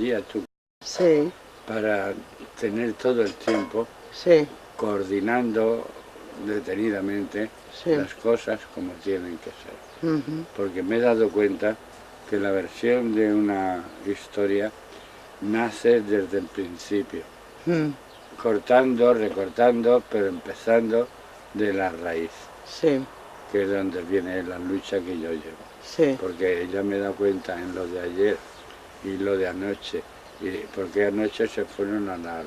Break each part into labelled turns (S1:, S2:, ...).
S1: día tú,
S2: Sí,
S1: para tener todo el tiempo
S2: sí,
S1: coordinando detenidamente
S2: sí.
S1: las cosas como tienen que ser.
S2: Ujú.
S1: Porque me he dado cuenta que la versión de una historia nace desde el principio,
S2: Mm,
S1: cortando, recortando, pero empezando de la raíz,
S2: sí,
S1: que es donde viene la lucha que yo llevo.
S2: sí.
S1: Porque ya me he dado cuenta en lo de ayer y lo de anoche, y porque anoche se fueron a las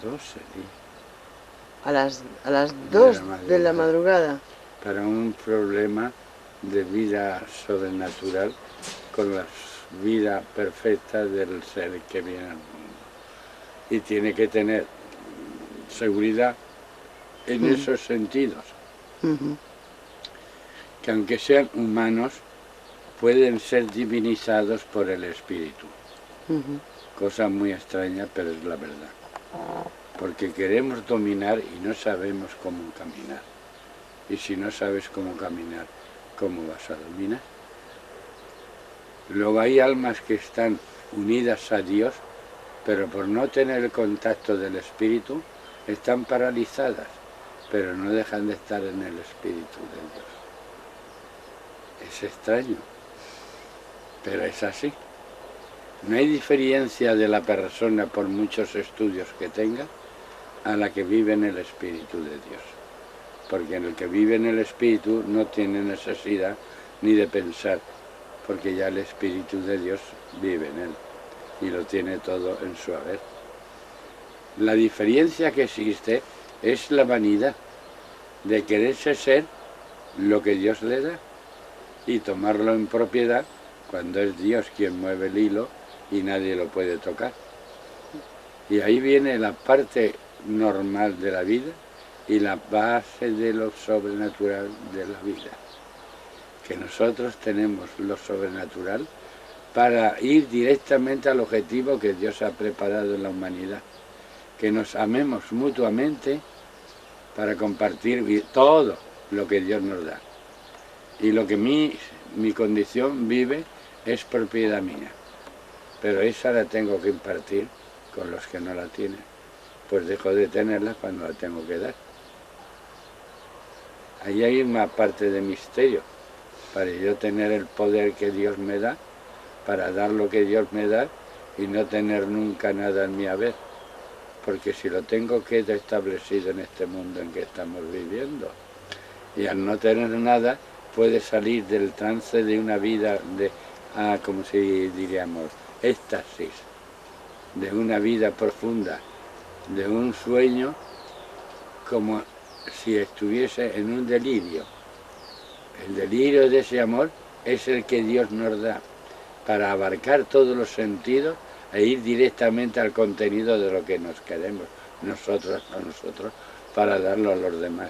S1: 12
S2: A las
S1: de
S2: 2
S1: la
S2: de la
S1: madrugada,
S2: madrugada.
S1: para un problema de vida sobrenatural con la vida perfecta del ser que viene al mundo. Y tiene que tener seguridad en esos sentidos,
S2: Ujú,
S1: que aunque sean humanos, pueden ser divinizados por el espíritu.
S2: ujú.
S1: Cosa muy extraña, pero es la verdad. Porque queremos dominar y no sabemos cómo caminar. Y si no sabes cómo caminar, ¿cómo vas a dominar? Luego hay almas que están unidas a Dios, pero por no tener el contacto del espíritu, están paralizadas, pero no dejan de estar en el espíritu de Dios. Es extraño, pero es así. No hay diferencia de la persona, por muchos estudios que tenga, a la que vive en el espíritu de Dios. Porque en el que vive en el espíritu no tiene necesidad ni de pensar, porque ya el espíritu de Dios vive en él y lo tiene todo en su haber. La diferencia que existe es la vanidad de quererse ser lo que Dios le da y tomarlo en propiedad cuando es Dios quien mueve el hilo y nadie lo puede tocar. Y ahí viene la parte normal de la vida y la base de lo sobrenatural de la vida. Que nosotros tenemos lo sobrenatural para ir directamente al objetivo que Dios ha preparado en la humanidad. Que nos amemos mutuamente para compartir todo lo que Dios nos da. Y lo que mi condición vive es propiedad mía. Pero esa la tengo que impartir con los que no la tienen. Pues dejo de tenerla cuando la tengo que dar. Ahí hay una parte de misterio, para yo tener el poder que Dios me da, para dar lo que Dios me da y no tener nunca nada en mi haber. Porque si lo tengo queda establecido en este mundo en que estamos viviendo. Y al no tener nada, puede salir del trance de una vida de, como si diríamos, éxtasis, de una vida profunda, de un sueño como si estuviese en un delirio. El delirio de ese amor es el que Dios nos da para abarcar todos los sentidos e ir directamente al contenido de lo que nos queremos nosotros a nosotros para darlo a los demás.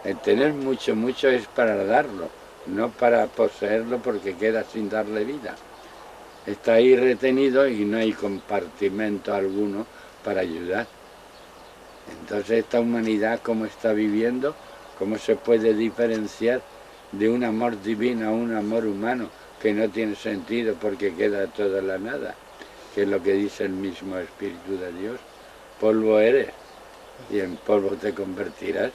S1: El tener mucho, mucho es para darlo, no para poseerlo porque queda sin darle vida. Está ahí retenido y no hay compartimento alguno para ayudar. Entonces esta humanidad, ¿cómo está viviendo? ¿Cómo se puede diferenciar de un amor divino a un amor humano que no tiene sentido porque queda todo en la nada? Que es lo que dice el mismo Espíritu de Dios. Polvo eres y en polvo te convertirás.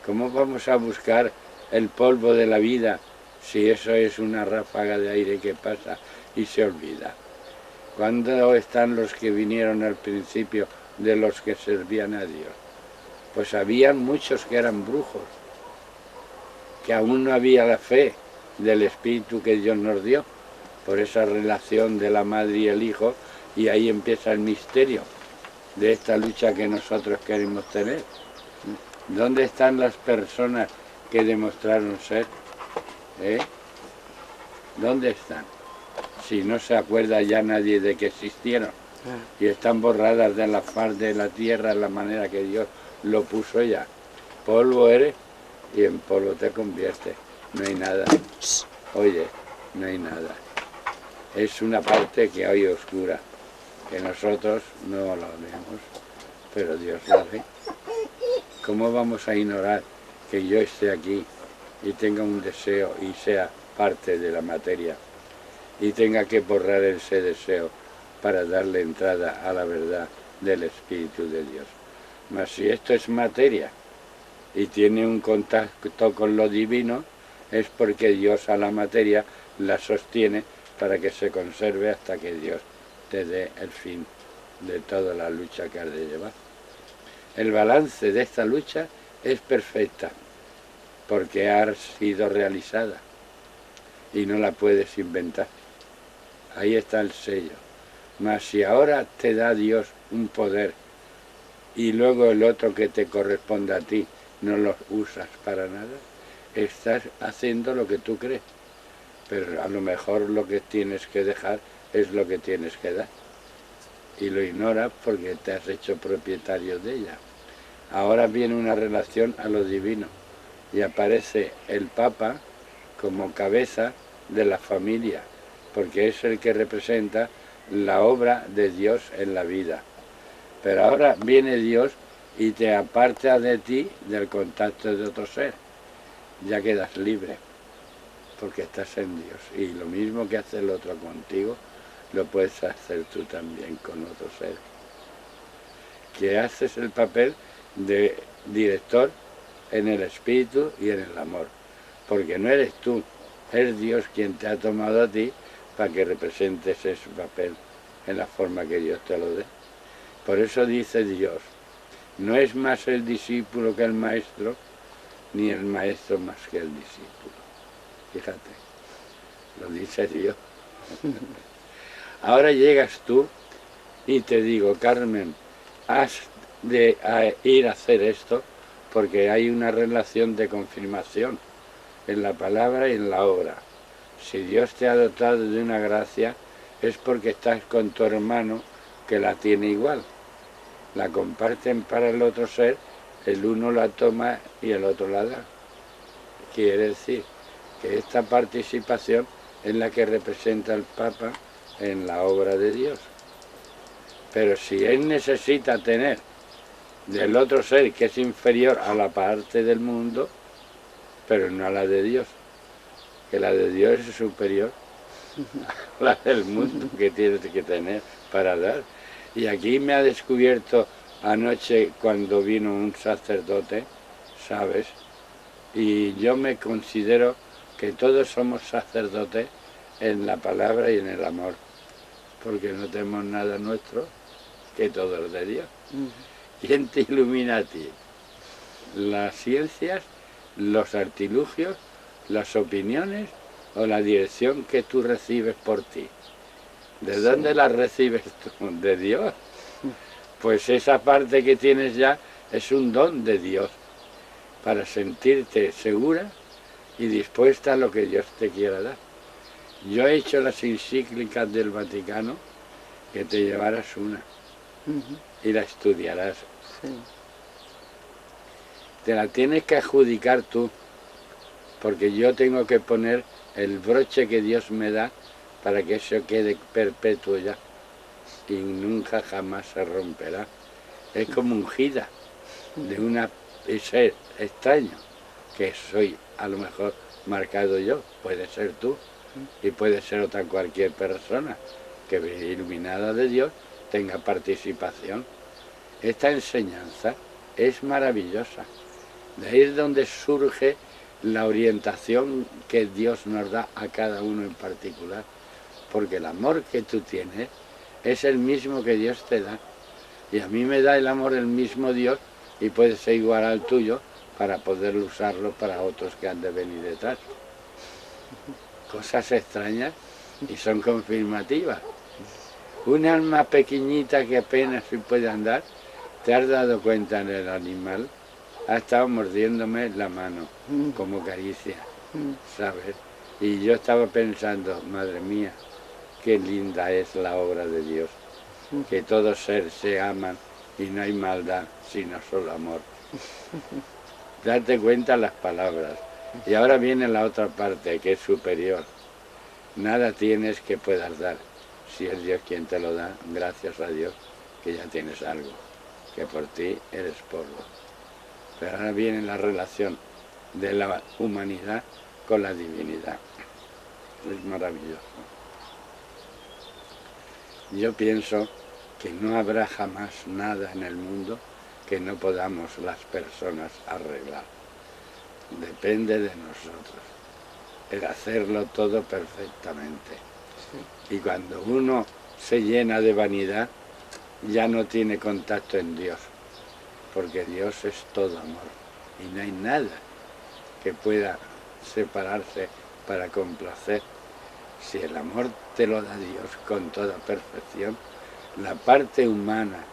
S1: ¿Cómo vamos a buscar el polvo de la vida si eso es una ráfaga de aire que pasa y se olvida? ¿Cuándo están los que vinieron al principio de los que servían a Dios? Pues habían muchos que eran brujos, que aún no había la fe del Espíritu que Dios nos dio, por esa relación de la madre y el hijo, y ahí empieza el misterio de esta lucha que nosotros queremos tener. ¿Dónde están las personas que demostraron ser? ¿Dónde están? Si no se acuerda ya nadie de que existieron y están borradas de la faz de la tierra la manera que Dios lo puso ya. Polvo eres y en polvo te conviertes. No hay nada. Oye, no hay nada. Es una parte que hay oscura, que nosotros no la vemos, pero Dios la ve. ¿Cómo vamos a ignorar que yo esté aquí y tenga un deseo y sea parte de la materia y tenga que borrar ese deseo para darle entrada a la verdad del Espíritu de Dios. Mas si esto es materia y tiene un contacto con lo divino, es porque Dios a la materia la sostiene para que se conserve hasta que Dios te dé el fin de toda la lucha que has de llevar. El balance de esta lucha es perfecta, porque ha sido realizada y no la puedes inventar. Ahí está el sello. Mas si ahora te da Dios un poder y luego el otro que te corresponde a ti no lo usas para nada, estás haciendo lo que tú crees. Pero a lo mejor lo que tienes que dejar es lo que tienes que dar. Y lo ignoras porque te has hecho propietario de ella. Ahora viene una relación a lo divino y aparece el Papa como cabeza de la familia, porque es el que representa la obra de Dios en la vida. Pero ahora viene Dios y te aparta de ti del contacto de otro ser. Ya quedas libre, porque estás en Dios. Y lo mismo que hace el otro contigo, lo puedes hacer tú también con otro ser. Que haces el papel de director en el espíritu y en el amor. Porque no eres tú, es Dios quien te ha tomado a ti para que representes ese papel en la forma que Dios te lo dé. Por eso dice Dios, no es más el discípulo que el maestro, ni el maestro más que el discípulo. Fíjate, lo dice Dios. Ahora llegas tú y te digo, Carmen, has de ir a hacer esto porque hay una relación de confirmación en la palabra y en la obra. Si Dios te ha dotado de una gracia, es porque estás con tu hermano que la tiene igual. La comparten para el otro ser, el uno la toma y el otro la da. Quiere decir que esta participación es la que representa el Papa en la obra de Dios. Pero si él necesita tener del otro ser que es inferior a la parte del mundo, pero no a la de Dios, que la de Dios es superior a la del mundo que tienes que tener para dar. Y aquí me ha descubierto anoche cuando vino un sacerdote, ¿sabes? Y yo me considero que todos somos sacerdotes en la palabra y en el amor, porque no tenemos nada nuestro, que todo es de Dios. ¿Quién te ilumina a ti? ¿Las ciencias, los artilugios, las opiniones o la dirección que tú recibes por ti? ¿De dónde la recibes tú? ¿De Dios? Pues esa parte que tienes ya es un don de Dios para sentirte segura y dispuesta a lo que Dios te quiera dar. Yo he hecho las encíclicas del Vaticano, que te llevarás una y la estudiarás.
S2: Sí.
S1: Te la tienes que adjudicar tú, porque yo tengo que poner el broche que Dios me da para que eso quede perpetuo ya y nunca jamás se romperá. Es como ungida de una ser extraño, que soy a lo mejor marcado yo, puede ser tú y puede ser otra cualquier persona que iluminada de Dios tenga participación. Esta enseñanza es maravillosa, de ahí es donde surge la orientación que Dios nos da a cada uno en particular, porque el amor que tú tienes es el mismo que Dios te da, y a mí me da el amor el mismo Dios y puede ser igual al tuyo para poder usarlo para otros que han de venir detrás. Cosas extrañas y son confirmativas. Un alma pequeñita que apenas se puede andar, ¿te has dado cuenta en el animal? Ha estado mordiéndome la mano como caricia, ¿sabes? Y yo estaba pensando, madre mía, qué linda es la obra de Dios, que todos seres se aman y no hay maldad, sino solo amor. Date cuenta las palabras. Y ahora viene la otra parte, que es superior. Nada tienes que puedas dar. Si es Dios quien te lo da, gracias a Dios que ya tienes algo, que por ti eres polvo. Pero ahora viene la relación de la humanidad con la divinidad. Es maravilloso. Yo pienso que no habrá jamás nada en el mundo que no podamos las personas arreglar. Depende de nosotros, el hacerlo todo perfectamente.
S2: Sí.
S1: Y cuando uno se llena de vanidad, ya no tiene contacto en Dios, porque Dios es todo amor y no hay nada que pueda separarse para complacer. Si el amor te lo da Dios con toda perfección, la parte humana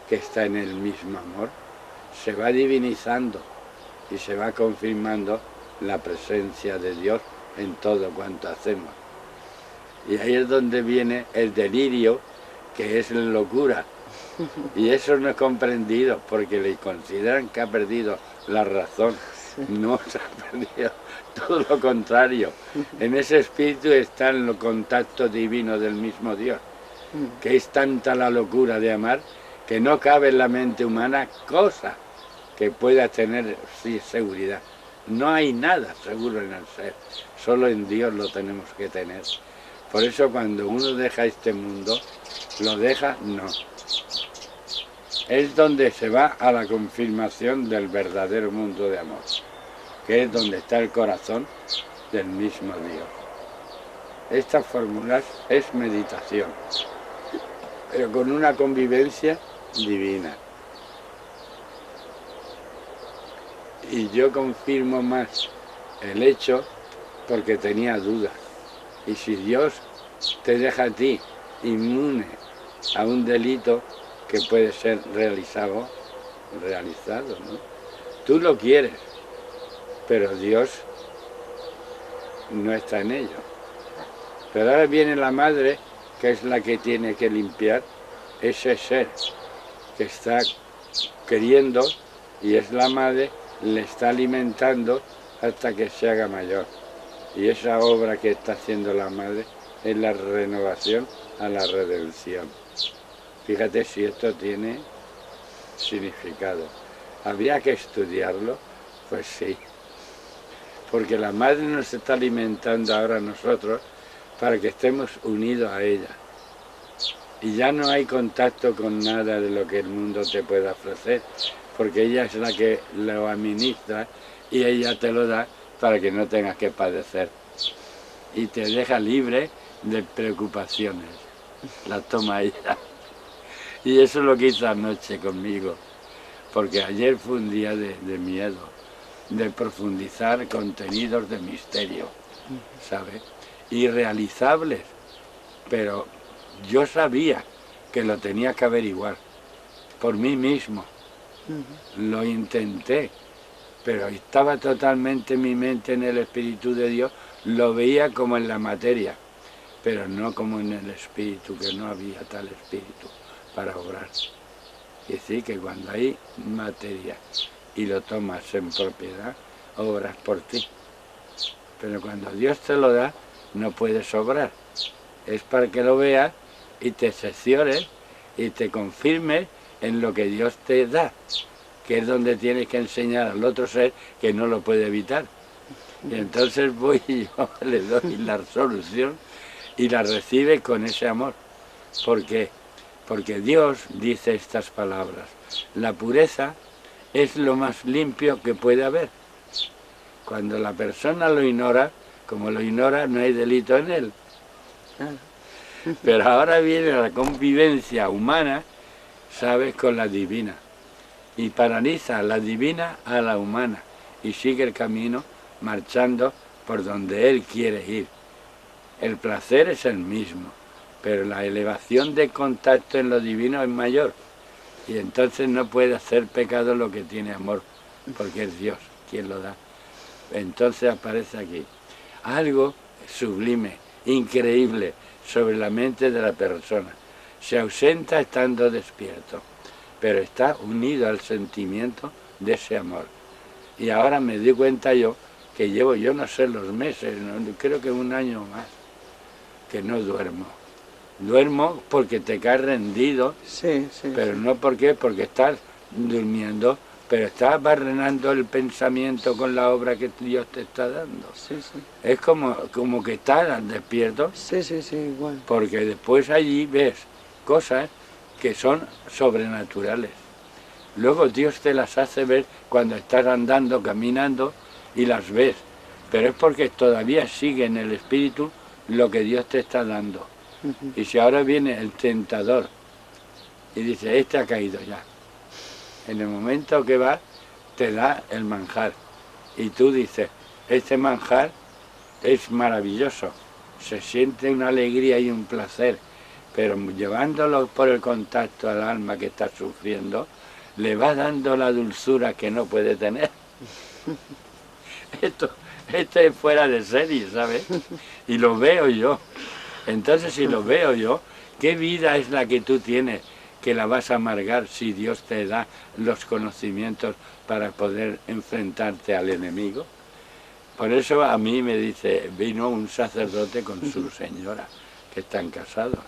S1: que está en el mismo amor se va divinizando y se va confirmando la presencia de Dios en todo cuanto hacemos. Y ahí es donde viene el delirio, que es la locura. Y eso no es comprendido porque le consideran que ha perdido la razón. No se ha perdido, todo lo contrario. En ese espíritu está en el contacto divino del mismo Dios, que es tanta la locura de amar que no cabe en la mente humana cosa que pueda tener seguridad. No hay nada seguro en el ser, solo en Dios lo tenemos que tener. Por eso cuando uno deja este mundo, lo deja, no. Es donde se va a la confirmación del verdadero mundo de amor, que es donde está el corazón del mismo Dios. Estas fórmulas es meditación, pero con una convivencia divina. Y yo confirmo más el hecho porque tenía dudas. Y si Dios te deja a ti inmune a un delito que puede ser realizado, ¿no? Tú lo quieres, pero Dios no está en ello. Pero ahora viene la madre, que es la que tiene que limpiar ese ser que está queriendo, y es la madre, le está alimentando hasta que se haga mayor. Y esa obra que está haciendo la madre es la renovación a la redención. Fíjate si esto tiene significado. ¿Habría que estudiarlo? Pues sí. Porque la madre nos está alimentando ahora a nosotros para que estemos unidos a ella. Y ya no hay contacto con nada de lo que el mundo te pueda ofrecer, porque ella es la que lo administra y ella te lo da para que no tengas que padecer. Y te deja libre de preocupaciones. La toma ella. Y eso es lo que hizo anoche conmigo, porque ayer fue un día de miedo, de profundizar contenidos de misterio, ¿sabes? Irrealizables, pero yo sabía que lo tenía que averiguar por mí mismo. Lo intenté, pero estaba totalmente mi mente en el Espíritu de Dios, lo veía como en la materia, pero no como en el Espíritu, que no había tal Espíritu para obrar. Y decir que cuando hay materia y lo tomas en propiedad, obras por ti. Pero cuando Dios te lo da, no puedes obrar. Es para que lo veas y te cerciores y te confirmes en lo que Dios te da, que es donde tienes que enseñar al otro ser que no lo puede evitar. Y entonces voy y yo le doy la solución y la recibe con ese amor. ¿Por qué? Porque Dios dice estas palabras: la pureza es lo más limpio que puede haber. Cuando la persona lo ignora, como lo ignora, no hay delito en él. Pero ahora viene la convivencia humana, ¿sabes?, con la divina. Y paraliza la divina a la humana y sigue el camino marchando por donde él quiere ir. El placer es el mismo, pero la elevación de contacto en lo divino es mayor. Y entonces no puede hacer pecado lo que tiene amor, porque es Dios quien lo da. Entonces aparece aquí algo sublime, increíble, sobre la mente de la persona. Se ausenta estando despierto, pero está unido al sentimiento de ese amor. Y ahora me di cuenta yo que llevo, yo no sé los meses, creo que un año más, que no duermo. Duermo porque te caes rendido,
S2: sí,
S1: pero no porque estás durmiendo, pero estás barrenando el pensamiento con la obra que Dios te está dando.
S2: Sí.
S1: Es como que estás despierto,
S2: Sí, igual.
S1: porque después allí ves cosas que son sobrenaturales. Luego Dios te las hace ver cuando estás andando, caminando y las ves. Pero es porque todavía sigue en el espíritu lo que Dios te está dando. Y si ahora viene el tentador y dice, este ha caído ya. En el momento que va, te da el manjar. Y tú dices, este manjar es maravilloso. Se siente una alegría y un placer. Pero llevándolo por el contacto al alma que está sufriendo, le va dando la dulzura que no puede tener. Esto es fuera de serie, ¿sabes? Y lo veo yo. Entonces, si lo veo yo, ¿qué vida es la que tú tienes que la vas a amargar si Dios te da los conocimientos para poder enfrentarte al enemigo? Por eso a mí me dice, vino un sacerdote con su señora, que están casados.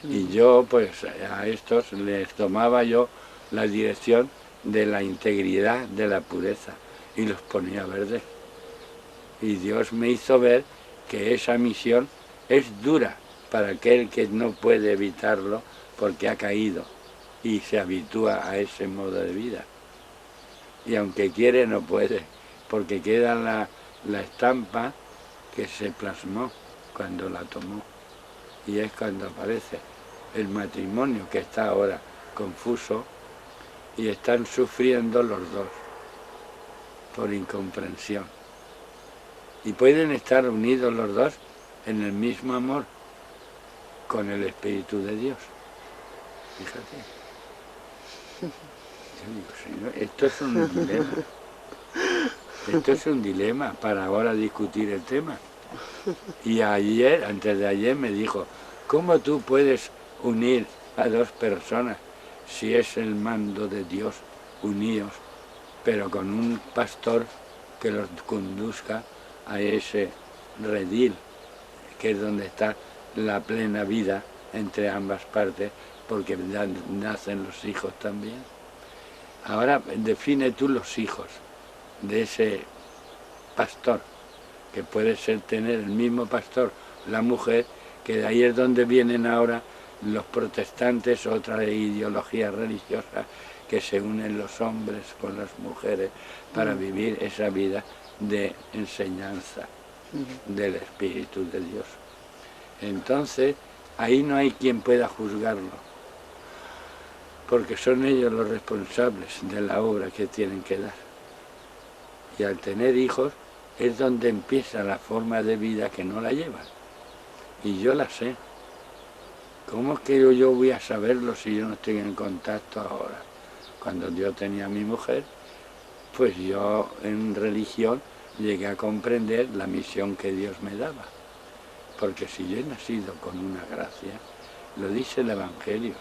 S1: Y yo, pues, a estos les tomaba yo la dirección de la integridad, de la pureza, y los ponía verdes. Y Dios me hizo ver que esa misión es dura para aquel que no puede evitarlo porque ha caído y se habitúa a ese modo de vida. Y aunque quiere, no puede, porque queda la estampa que se plasmó cuando la tomó. Y es cuando aparece el matrimonio que está ahora confuso y están sufriendo los dos por incomprensión. Y pueden estar unidos los dos en el mismo amor con el Espíritu de Dios. Fíjate. Yo digo, Señor, esto es un dilema. Esto es un dilema para ahora discutir el tema. Y ayer, antes de ayer, me dijo, ¿cómo tú puedes unir a dos personas si es el mando de Dios, unidos, pero con un pastor que los conduzca a ese redil, que es donde está la plena vida entre ambas partes, porque nacen los hijos también? Ahora define tú los hijos de ese pastor, que puede ser tener el mismo pastor, la mujer, que de ahí es donde vienen ahora los protestantes, otra ideología religiosa, que se unen los hombres con las mujeres para vivir esa vida de enseñanza del Espíritu de Dios. Entonces, ahí no hay quien pueda juzgarlo, porque son ellos los responsables de la obra que tienen que dar. Y al tener hijos es donde empieza la forma de vida que no la llevan. Y yo la sé. ¿Cómo es que yo voy a saberlo si yo no estoy en contacto ahora? Cuando yo tenía a mi mujer, pues yo en religión llegué a comprender la misión que Dios me daba. Porque si yo he nacido con una gracia, lo dice el Evangelio,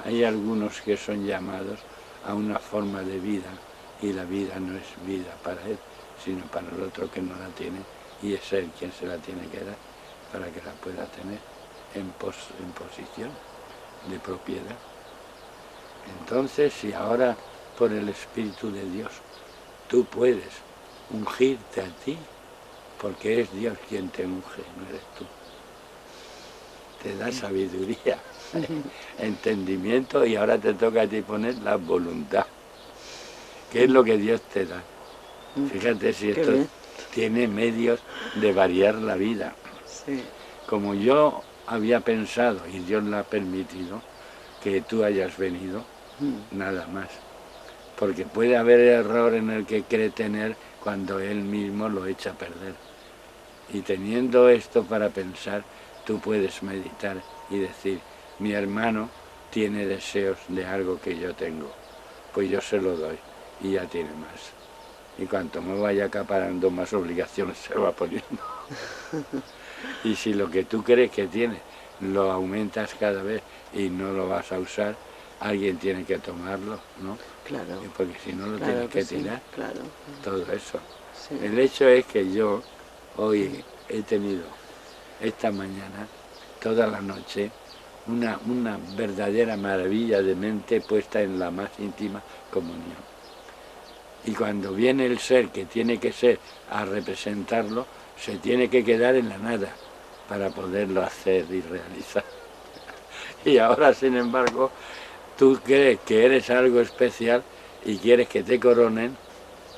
S1: hay algunos que son llamados a una forma de vida y la vida no es vida para él, sino para el otro que no la tiene, y es él quien se la tiene que dar para que la pueda tener en posición de propiedad. Entonces, si ahora por el Espíritu de Dios tú puedes ungirte a ti, porque es Dios quien te unge, no eres tú. Te da sabiduría, entendimiento, y ahora te toca a ti poner la voluntad, que es lo que Dios te da. Fíjate si esto tiene medios de variar la vida.
S2: Sí.
S1: Como yo había pensado, y Dios lo ha permitido, que tú hayas venido, nada más. Porque puede haber error en el que cree tener cuando él mismo lo echa a perder. Y teniendo esto para pensar, tú puedes meditar y decir, mi hermano tiene deseos de algo que yo tengo, pues yo se lo doy y ya tiene más. Y cuanto me vaya acaparando, más obligaciones se va poniendo. Y si lo que tú crees que tienes lo aumentas cada vez y no lo vas a usar, alguien tiene que tomarlo, ¿no?
S2: Claro.
S1: Porque si no lo
S2: Claro
S1: tienes que
S2: sí,
S1: tirar.
S2: claro.
S1: Todo eso.
S2: Sí.
S1: El hecho es que yo hoy he tenido esta mañana, toda la noche, una verdadera maravilla de mente puesta en la más íntima comunión. Y cuando viene el ser que tiene que ser a representarlo, se tiene que quedar en la nada para poderlo hacer y realizar. Y ahora, sin embargo, tú crees que eres algo especial y quieres que te coronen,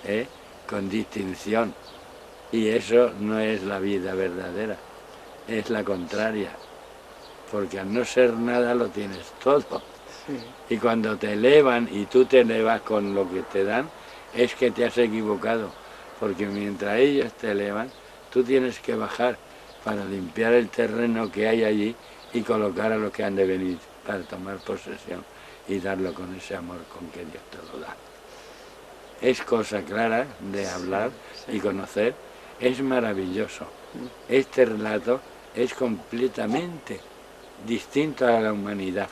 S1: ¿eh?, con distinción. Y eso no es la vida verdadera, es la contraria. Porque al no ser nada lo tienes todo.
S2: Sí.
S1: Y cuando te elevan y tú te elevas con lo que te dan, es que te has equivocado. Porque mientras ellos te elevan, tú tienes que bajar para limpiar el terreno que hay allí y colocar a los que han de venir para tomar posesión y darlo con ese amor con que Dios te lo da. Es cosa clara de hablar y conocer, es maravilloso. Este relato es completamente distinto a la humanidad.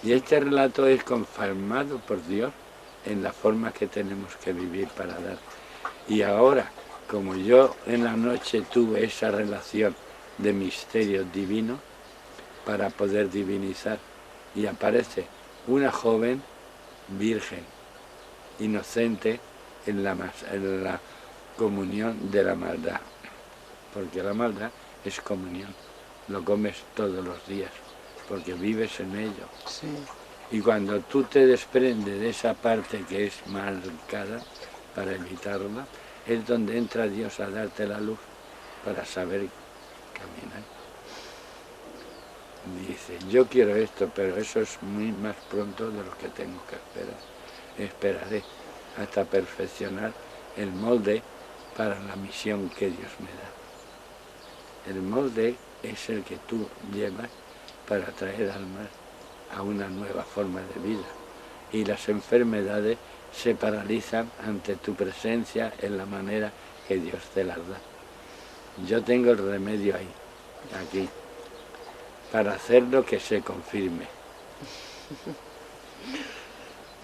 S1: Y este relato es confirmado por Dios en la forma que tenemos que vivir para dar. Y ahora, como yo en la noche tuve esa relación de misterios divinos para poder divinizar, y aparece una joven virgen, inocente en la comunión de la maldad, porque la maldad es comunión, lo comes todos los días, porque vives en ello.
S2: Sí.
S1: Y cuando tú te desprendes de esa parte que es marcada para evitarla, es donde entra Dios a darte la luz para saber caminar. Dice, yo quiero esto, pero eso es muy más pronto de lo que tengo que esperar. Esperaré hasta perfeccionar el molde para la misión que Dios me da. El molde es el que tú llevas para traer almas a una nueva forma de vida. Y las enfermedades se paralizan ante tu presencia en la manera que Dios te las da. Yo tengo el remedio ahí, aquí, para hacerlo que se confirme.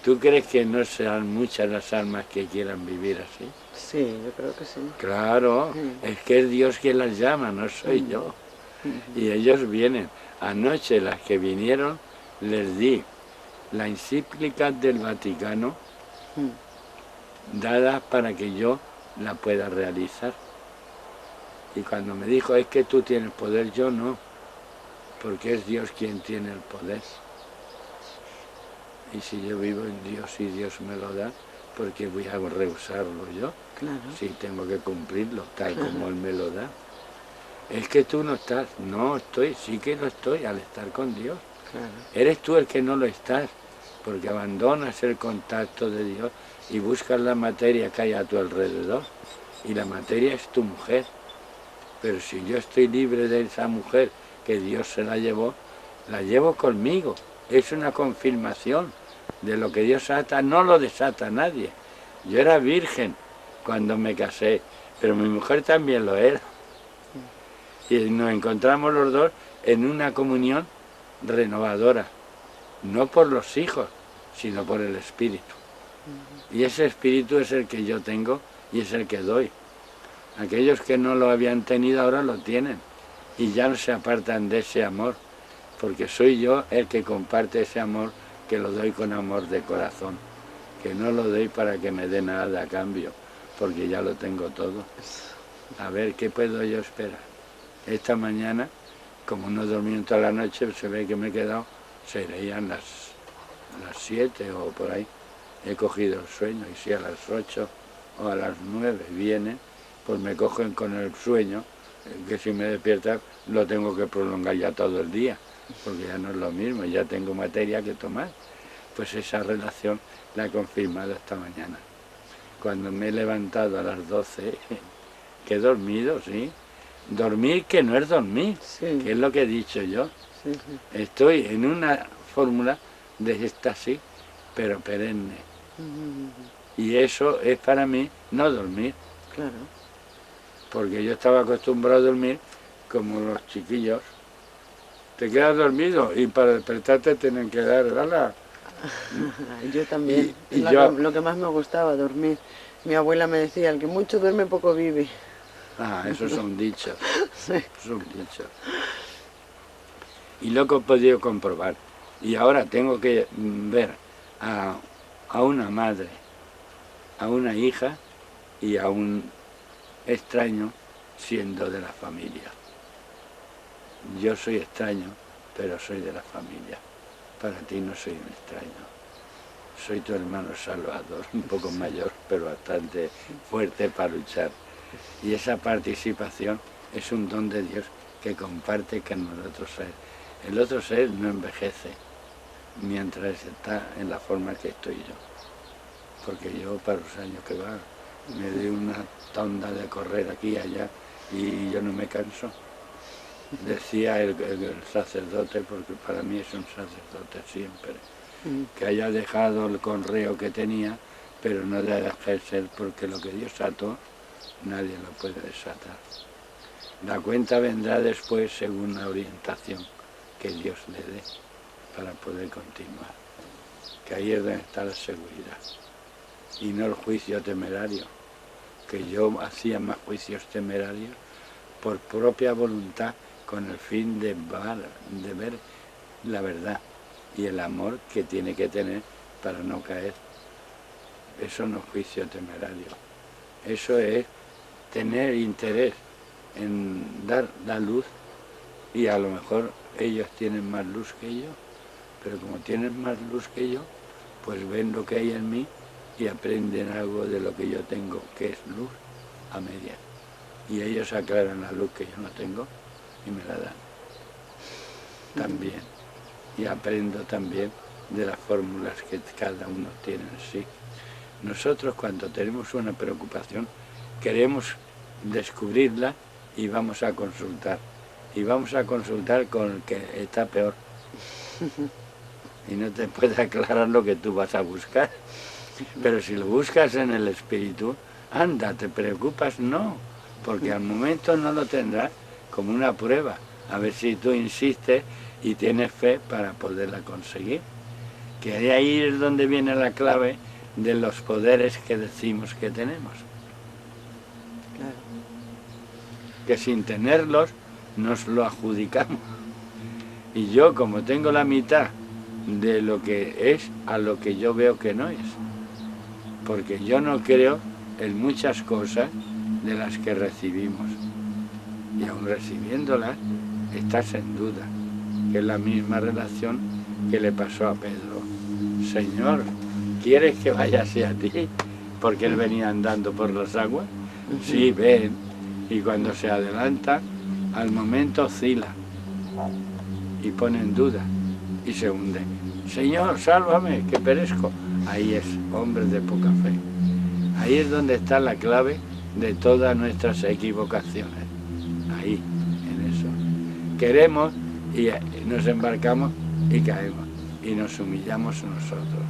S1: ¿Tú crees que no serán muchas las almas que quieran vivir así?
S2: Sí, yo creo que sí.
S1: Claro, es que es Dios quien las llama, no soy yo. Y ellos vienen. Anoche las que vinieron les di la encíclica del Vaticano dada para que yo la pueda realizar. Y cuando me dijo, es que tú tienes poder, yo no, porque es Dios quien tiene el poder. Y si yo vivo en Dios y Dios me lo da, ¿por qué voy a rehusarlo yo?
S2: Claro.
S1: Si tengo que cumplirlo tal como Él me lo da. Es que tú no estás, no estoy, sí que lo estoy al estar con Dios.
S2: Claro.
S1: Eres tú el que no lo estás, porque abandonas el contacto de Dios y buscas la materia que hay a tu alrededor. Y la materia es tu mujer. Pero si yo estoy libre de esa mujer que Dios se la llevo conmigo. Es una confirmación de lo que Dios ata, no lo desata nadie. Yo era virgen cuando me casé, pero mi mujer también lo era. Y nos encontramos los dos en una comunión renovadora, no por los hijos, sino por el Espíritu. Y ese Espíritu es el que yo tengo y es el que doy. Aquellos que no lo habían tenido ahora lo tienen y ya no se apartan de ese amor, porque soy yo el que comparte ese amor, que lo doy con amor de corazón, que no lo doy para que me dé nada a cambio, porque ya lo tengo todo. A ver, ¿qué puedo yo esperar? Esta mañana, como no he dormido toda la noche, se ve que me he quedado, serían las 7 o por ahí. He cogido el sueño y si a las 8 o a las 9 vienen, pues me cogen con el sueño, que si me despierta lo tengo que prolongar ya todo el día, porque ya no es lo mismo, ya tengo materia que tomar. Pues esa relación la he confirmado esta mañana. Cuando me he levantado a las 12, que he dormido, sí. Dormir que no es dormir,
S2: Sí.
S1: que es lo que he dicho yo.
S2: Sí, sí.
S1: Estoy en una fórmula de éxtasis, pero perenne. Y eso es para mí no dormir.
S2: Claro.
S1: Porque yo estaba acostumbrado a dormir como los chiquillos. Te quedas dormido y para despertarte tienen que dar ala.
S2: Yo también.
S1: Y
S2: Es
S1: yo-
S2: lo que más me gustaba, dormir. Mi abuela me decía, el que mucho duerme, poco vive.
S1: Ah, esos son dichos.
S2: Sí.
S1: Son dichos. Y lo que he podido comprobar. Y ahora tengo que ver a una madre, a una hija y a un extraño siendo de la familia. Yo soy extraño pero soy de la familia. Para ti no soy un extraño. Soy tu hermano Salvador, un poco mayor, pero bastante fuerte para luchar. Y esa participación es un don de Dios que comparte con el otro ser. El otro ser no envejece mientras está en la forma que estoy yo. Porque yo, para los años que van, me di una tonda de correr aquí y allá y yo no me canso. Decía el sacerdote, porque para mí es un sacerdote siempre, que haya dejado el correo que tenía, pero no de ejercer, porque lo que Dios ató, nadie lo puede desatar. La cuenta vendrá después según la orientación que Dios le dé para poder continuar. Que ahí es donde está la seguridad. Y no el juicio temerario, que yo hacía más juicios temerarios por propia voluntad, con el fin de ver la verdad y el amor que tiene que tener para no caer. Eso no es juicio temerario. Eso es tener interés en dar la luz, y a lo mejor ellos tienen más luz que yo, pero como tienen más luz que yo, pues ven lo que hay en mí y aprenden algo de lo que yo tengo, que es luz a medias. Y ellos aclaran la luz que yo no tengo y me la dan también. Y aprendo también de las fórmulas que cada uno tiene en sí. Nosotros, cuando tenemos una preocupación, queremos descubrirla y vamos a consultar. Y vamos a consultar con el que está peor. Y no te puede aclarar lo que tú vas a buscar. Pero si lo buscas en el espíritu, anda, te preocupas, no. Porque al momento no lo tendrás como una prueba. A ver si tú insistes y tienes fe para poderla conseguir. Que de ahí es donde viene la clave de los poderes que decimos que tenemos.
S2: Claro.
S1: Que sin tenerlos nos lo adjudicamos. Y yo, como tengo la mitad de lo que es a lo que yo veo que no es. Porque yo no creo en muchas cosas de las que recibimos. Y aun recibiéndolas, estás en duda. Que es la misma relación que le pasó a Pedro. Señor, ¿quieres que vaya hacia ti? Porque él venía andando por las aguas. Sí, ven. Y cuando se adelanta, al momento oscila y pone en duda y se hunde. Señor, sálvame, que perezco. Ahí es hombre de poca fe. Ahí es donde está la clave de todas nuestras equivocaciones. Ahí, en eso. Queremos y nos embarcamos y caemos. Y nos humillamos nosotros.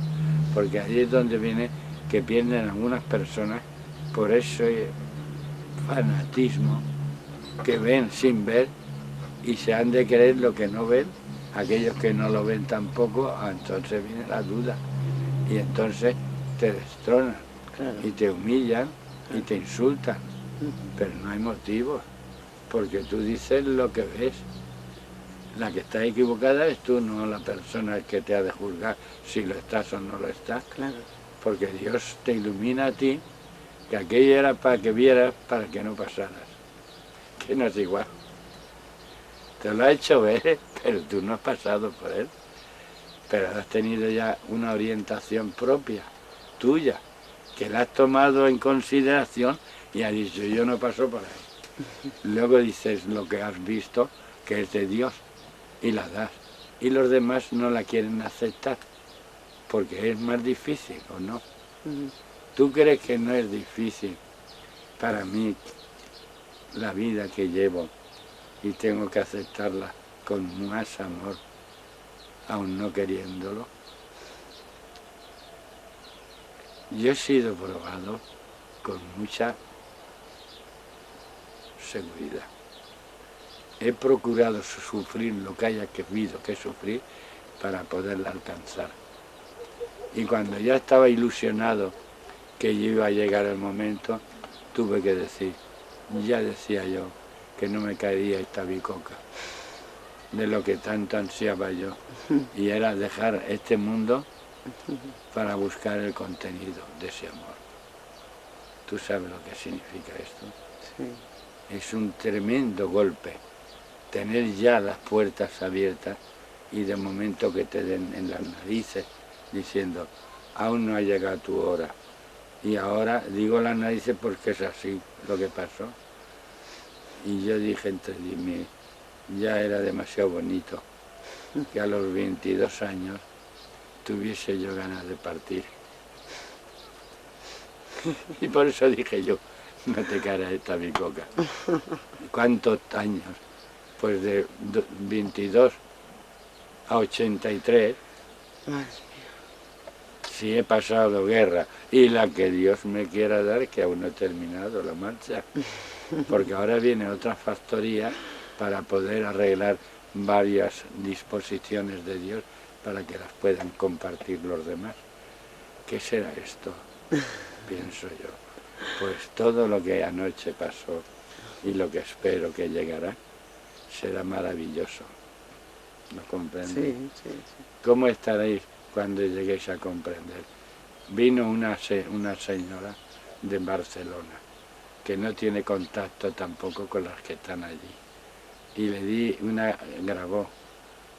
S1: Porque ahí es donde viene que pierden algunas personas por ese fanatismo que ven sin ver y se han de creer lo que no ven. Aquellos que no lo ven tampoco, entonces viene la duda. Y entonces te destronan, claro, y te humillan, claro, y te insultan. Pero no hay motivos, porque tú dices lo que ves. La que está equivocada es tú, no la persona que te ha de juzgar si lo estás o no lo estás. Claro. Porque Dios te ilumina a ti, que aquello era para que vieras, para que no pasaras. Que no es igual. Te lo ha hecho ver, pero tú no has pasado por él. Pero has tenido ya una orientación propia, tuya, que la has tomado en consideración y has dicho, yo no paso por ahí. Luego dices lo que has visto, que es de Dios, y la das. Y los demás no la quieren aceptar, porque es más difícil, ¿o no? ¿Tú crees que no es difícil para mí la vida que llevo y tengo que aceptarla con más amor, aun no queriéndolo? Yo he sido probado con mucha seguridad. He procurado sufrir lo que haya habido que sufrir para poderla alcanzar. Y cuando ya estaba ilusionado que yo iba a llegar el momento, tuve que decir, ya decía yo, que no me caería esta bicoca de lo que tanto ansiaba yo, y era dejar este mundo para buscar el contenido de ese amor. ¿Tú sabes lo que significa esto? Sí. Es un tremendo golpe tener ya las puertas abiertas y de momento que te den en las narices diciendo, aún no ha llegado tu hora. Y ahora digo las narices porque es así lo que pasó. Y yo dije entre mí, ya era demasiado bonito que a los 22 años tuviese yo ganas de partir. Y por eso dije yo, no te caerá esta bicoca. ¿Cuántos años? Pues de 22 a 83, si he pasado guerra y la que Dios me quiera dar, que aún no he terminado la marcha, porque ahora viene otra factoría para poder arreglar varias disposiciones de Dios para que las puedan compartir los demás. ¿Qué será esto? Pienso yo. Pues todo lo que anoche pasó y lo que espero que llegará será maravilloso. ¿Lo comprendéis?
S2: Sí, sí, sí.
S1: ¿Cómo estaréis cuando lleguéis a comprender? Vino una señora de Barcelona que no tiene contacto tampoco con las que están allí. Y le di grabó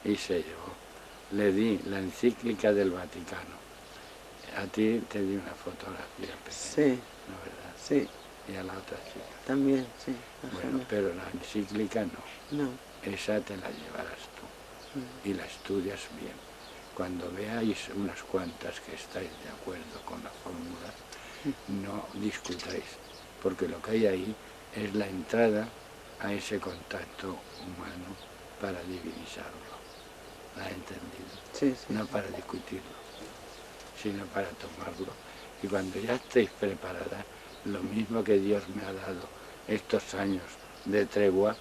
S1: y se llevó. Le di la encíclica del Vaticano. A ti te di una fotografía pequeña,
S2: Sí,
S1: ¿no, verdad?
S2: sí,
S1: Y a la otra chica.
S2: también, sí.
S1: Bueno, pero la encíclica no.
S2: No.
S1: Esa te la llevarás tú y la estudias bien. Cuando veáis unas cuantas que estáis de acuerdo con la fórmula, no discutáis, porque lo que hay ahí es la entrada a ese contacto humano para divinizarlo. ¿La has entendido?
S2: Sí, sí.
S1: No para discutirlo, sino para tomarlo. Y cuando ya estéis preparadas, lo mismo que Dios me ha dado estos años de tregua,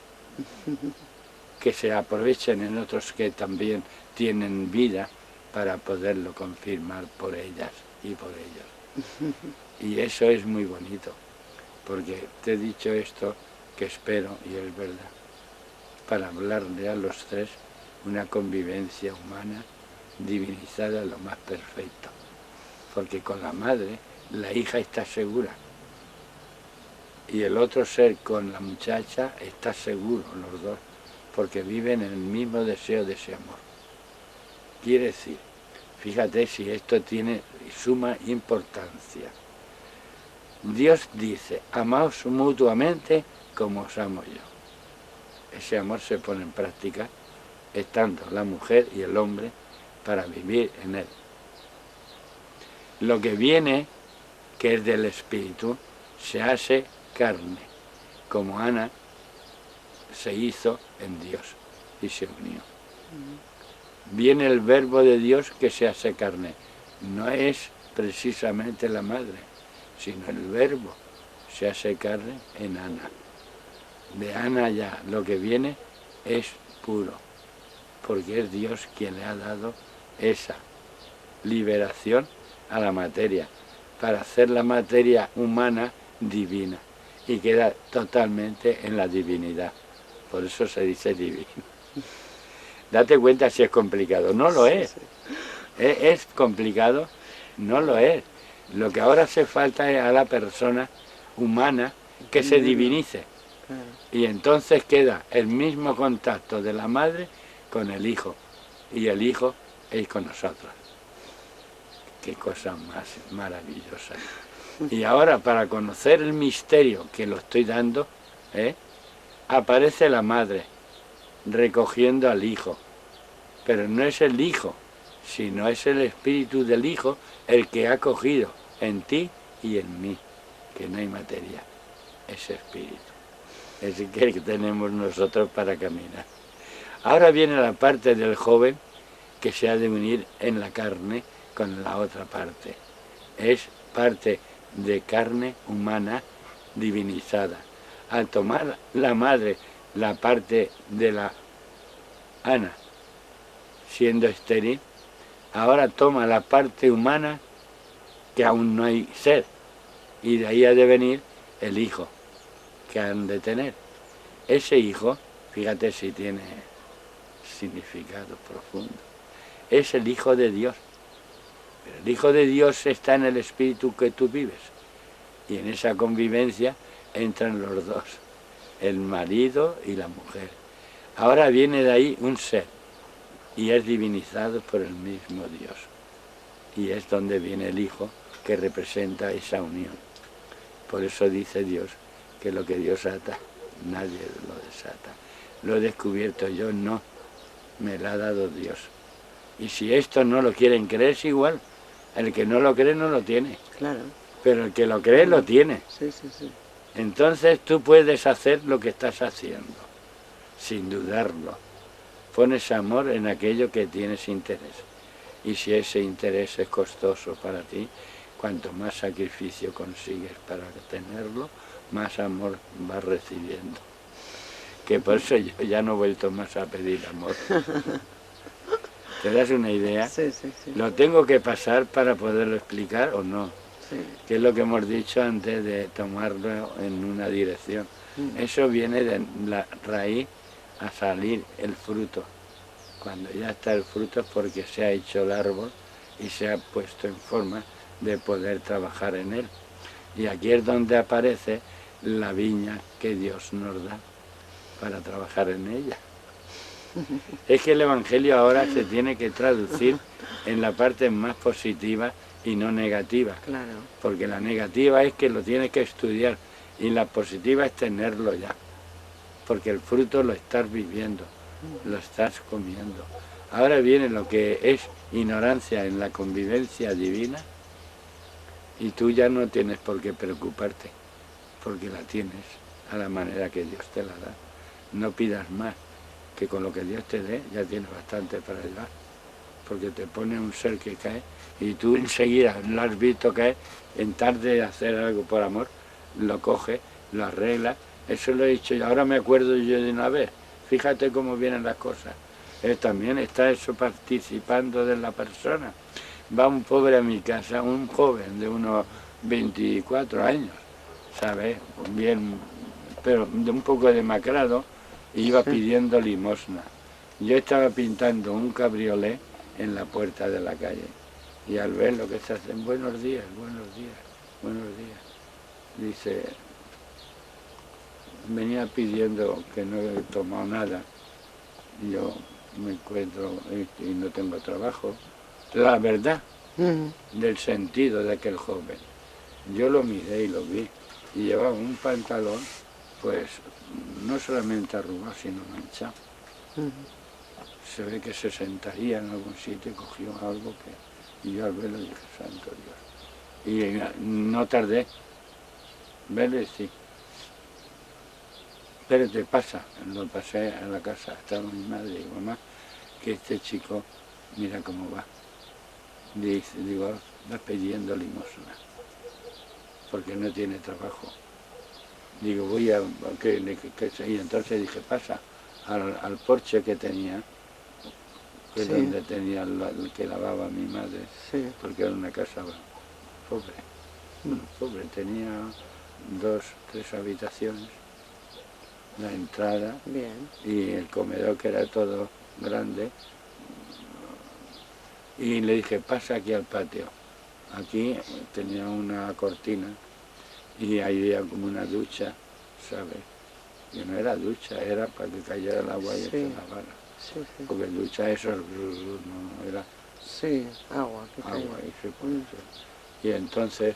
S1: que se aprovechen en otros que también tienen vida para poderlo confirmar por ellas y por ellos. Y eso es muy bonito, porque te he dicho esto que espero, y es verdad, para hablarle a los tres una convivencia humana divinizada lo más perfecto. Porque con la madre, la hija está segura. Y el otro ser con la muchacha está seguro, los dos, porque viven en el mismo deseo de ese amor. Quiere decir, fíjate si esto tiene suma importancia. Dios dice, amaos mutuamente como os amo yo. Ese amor se pone en práctica estando la mujer y el hombre para vivir en él. Lo que viene, que es del Espíritu, se hace carne, como Ana se hizo en Dios y se unió. Viene el verbo de Dios que se hace carne. No es precisamente la madre, sino el verbo se hace carne en Ana. De Ana ya lo que viene es puro, porque es Dios quien le ha dado esa liberación a la materia, para hacer la materia humana divina, y queda totalmente en la divinidad. Por eso se dice divino. Date cuenta si es complicado. No lo es. ¿Es complicado? No lo es. Lo que ahora hace falta es a la persona humana que se divinice. Y entonces queda el mismo contacto de la madre con el hijo. Y el hijo es con nosotros. Qué cosa más maravillosa. Y ahora, para conocer el misterio que lo estoy dando, aparece la madre recogiendo al hijo. Pero no es el hijo, sino es el espíritu del hijo el que ha cogido en ti y en mí, que no hay materia, es espíritu. Es el que tenemos nosotros para caminar. Ahora viene la parte del joven que se ha de unir en la carne con la otra parte. Es parte de carne humana divinizada. Al tomar la madre la parte de la Ana, siendo estéril, ahora toma la parte humana que aún no hay ser, y de ahí ha de venir el hijo que han de tener. Ese hijo, fíjate si tiene significado profundo, es el Hijo de Dios. Pero el Hijo de Dios está en el espíritu que tú vives, y en esa convivencia entran los dos, el marido y la mujer. Ahora viene de ahí un ser y es divinizado por el mismo Dios. Y es donde viene el Hijo que representa esa unión. Por eso dice Dios que lo que Dios ata, nadie lo desata. Lo he descubierto yo, no, me lo ha dado Dios. Y si esto no lo quieren creer, es igual. El que no lo cree no lo tiene.
S2: Claro.
S1: Pero el que lo cree lo tiene.
S2: Sí, sí, sí.
S1: Entonces tú puedes hacer lo que estás haciendo, sin dudarlo. Pones amor en aquello que tienes interés. Y si ese interés es costoso para ti, cuanto más sacrificio consigues para tenerlo, más amor vas recibiendo. Que por eso yo ya no he vuelto más a pedir amor. ¿Te das una idea?
S2: Sí, sí, sí.
S1: ¿Lo tengo que pasar para poderlo explicar o no?
S2: Sí.
S1: Que es lo que hemos dicho antes de tomarlo en una dirección. Eso viene de la raíz a salir el fruto. Cuando ya está el fruto es porque se ha hecho el árbol y se ha puesto en forma de poder trabajar en él. Y aquí es donde aparece la viña que Dios nos da para trabajar en ella. Es que el Evangelio ahora se tiene que traducir en la parte más positiva y no negativa.
S2: Claro.
S1: Porque la negativa es que lo tienes que estudiar y la positiva es tenerlo ya. Porque el fruto lo estás viviendo, lo estás comiendo. Ahora viene lo que es ignorancia en la convivencia divina y tú ya no tienes por qué preocuparte, porque la tienes a la manera que Dios te la da. No pidas más, que con lo que Dios te dé ya tienes bastante para llevar, porque te pone un ser que cae y tú enseguida lo has visto caer, en tarde de hacer algo por amor, lo coges, lo arreglas. Eso lo he dicho y ahora me acuerdo yo de una vez. Fíjate cómo vienen las cosas. También está eso participando de la persona. Va un pobre a mi casa, un joven de unos 24 años, ¿sabes? Bien, pero de un poco demacrado, iba pidiendo limosna. Yo estaba pintando un cabriolé en la puerta de la calle y al ver lo que se hacen, buenos días, buenos días, buenos días, dice, venía pidiendo que no he tomado nada, y yo me encuentro y no tengo trabajo. La verdad del sentido de aquel joven. Yo lo miré y lo vi, y llevaba un pantalón, pues, no solamente arrugado, sino manchado. Se ve que se sentaría en algún sitio y cogió algo que... Y yo al verlo dije, santo Dios. Y no tardé, verlo y sí. Pero te pasa, lo pasé a la casa, estaba mi madre y digo, mamá, que este chico, mira cómo va. Dice, digo, va pidiendo limosna, porque no tiene trabajo. Digo, voy a... y entonces dije, pasa al porche que tenía, que es donde tenía el que lavaba mi madre, porque era una casa pobre. Bueno, pobre, tenía 2, 3 habitaciones, la entrada y el comedor que era todo grande. Y le dije, pasa aquí al patio. Aquí tenía una cortina y ahí había como una ducha, ¿sabes? Que no era ducha, era para que cayera el agua y se lavara. Porque ducha eso no era...
S2: Sí, agua.
S1: Agua y se pone. Y entonces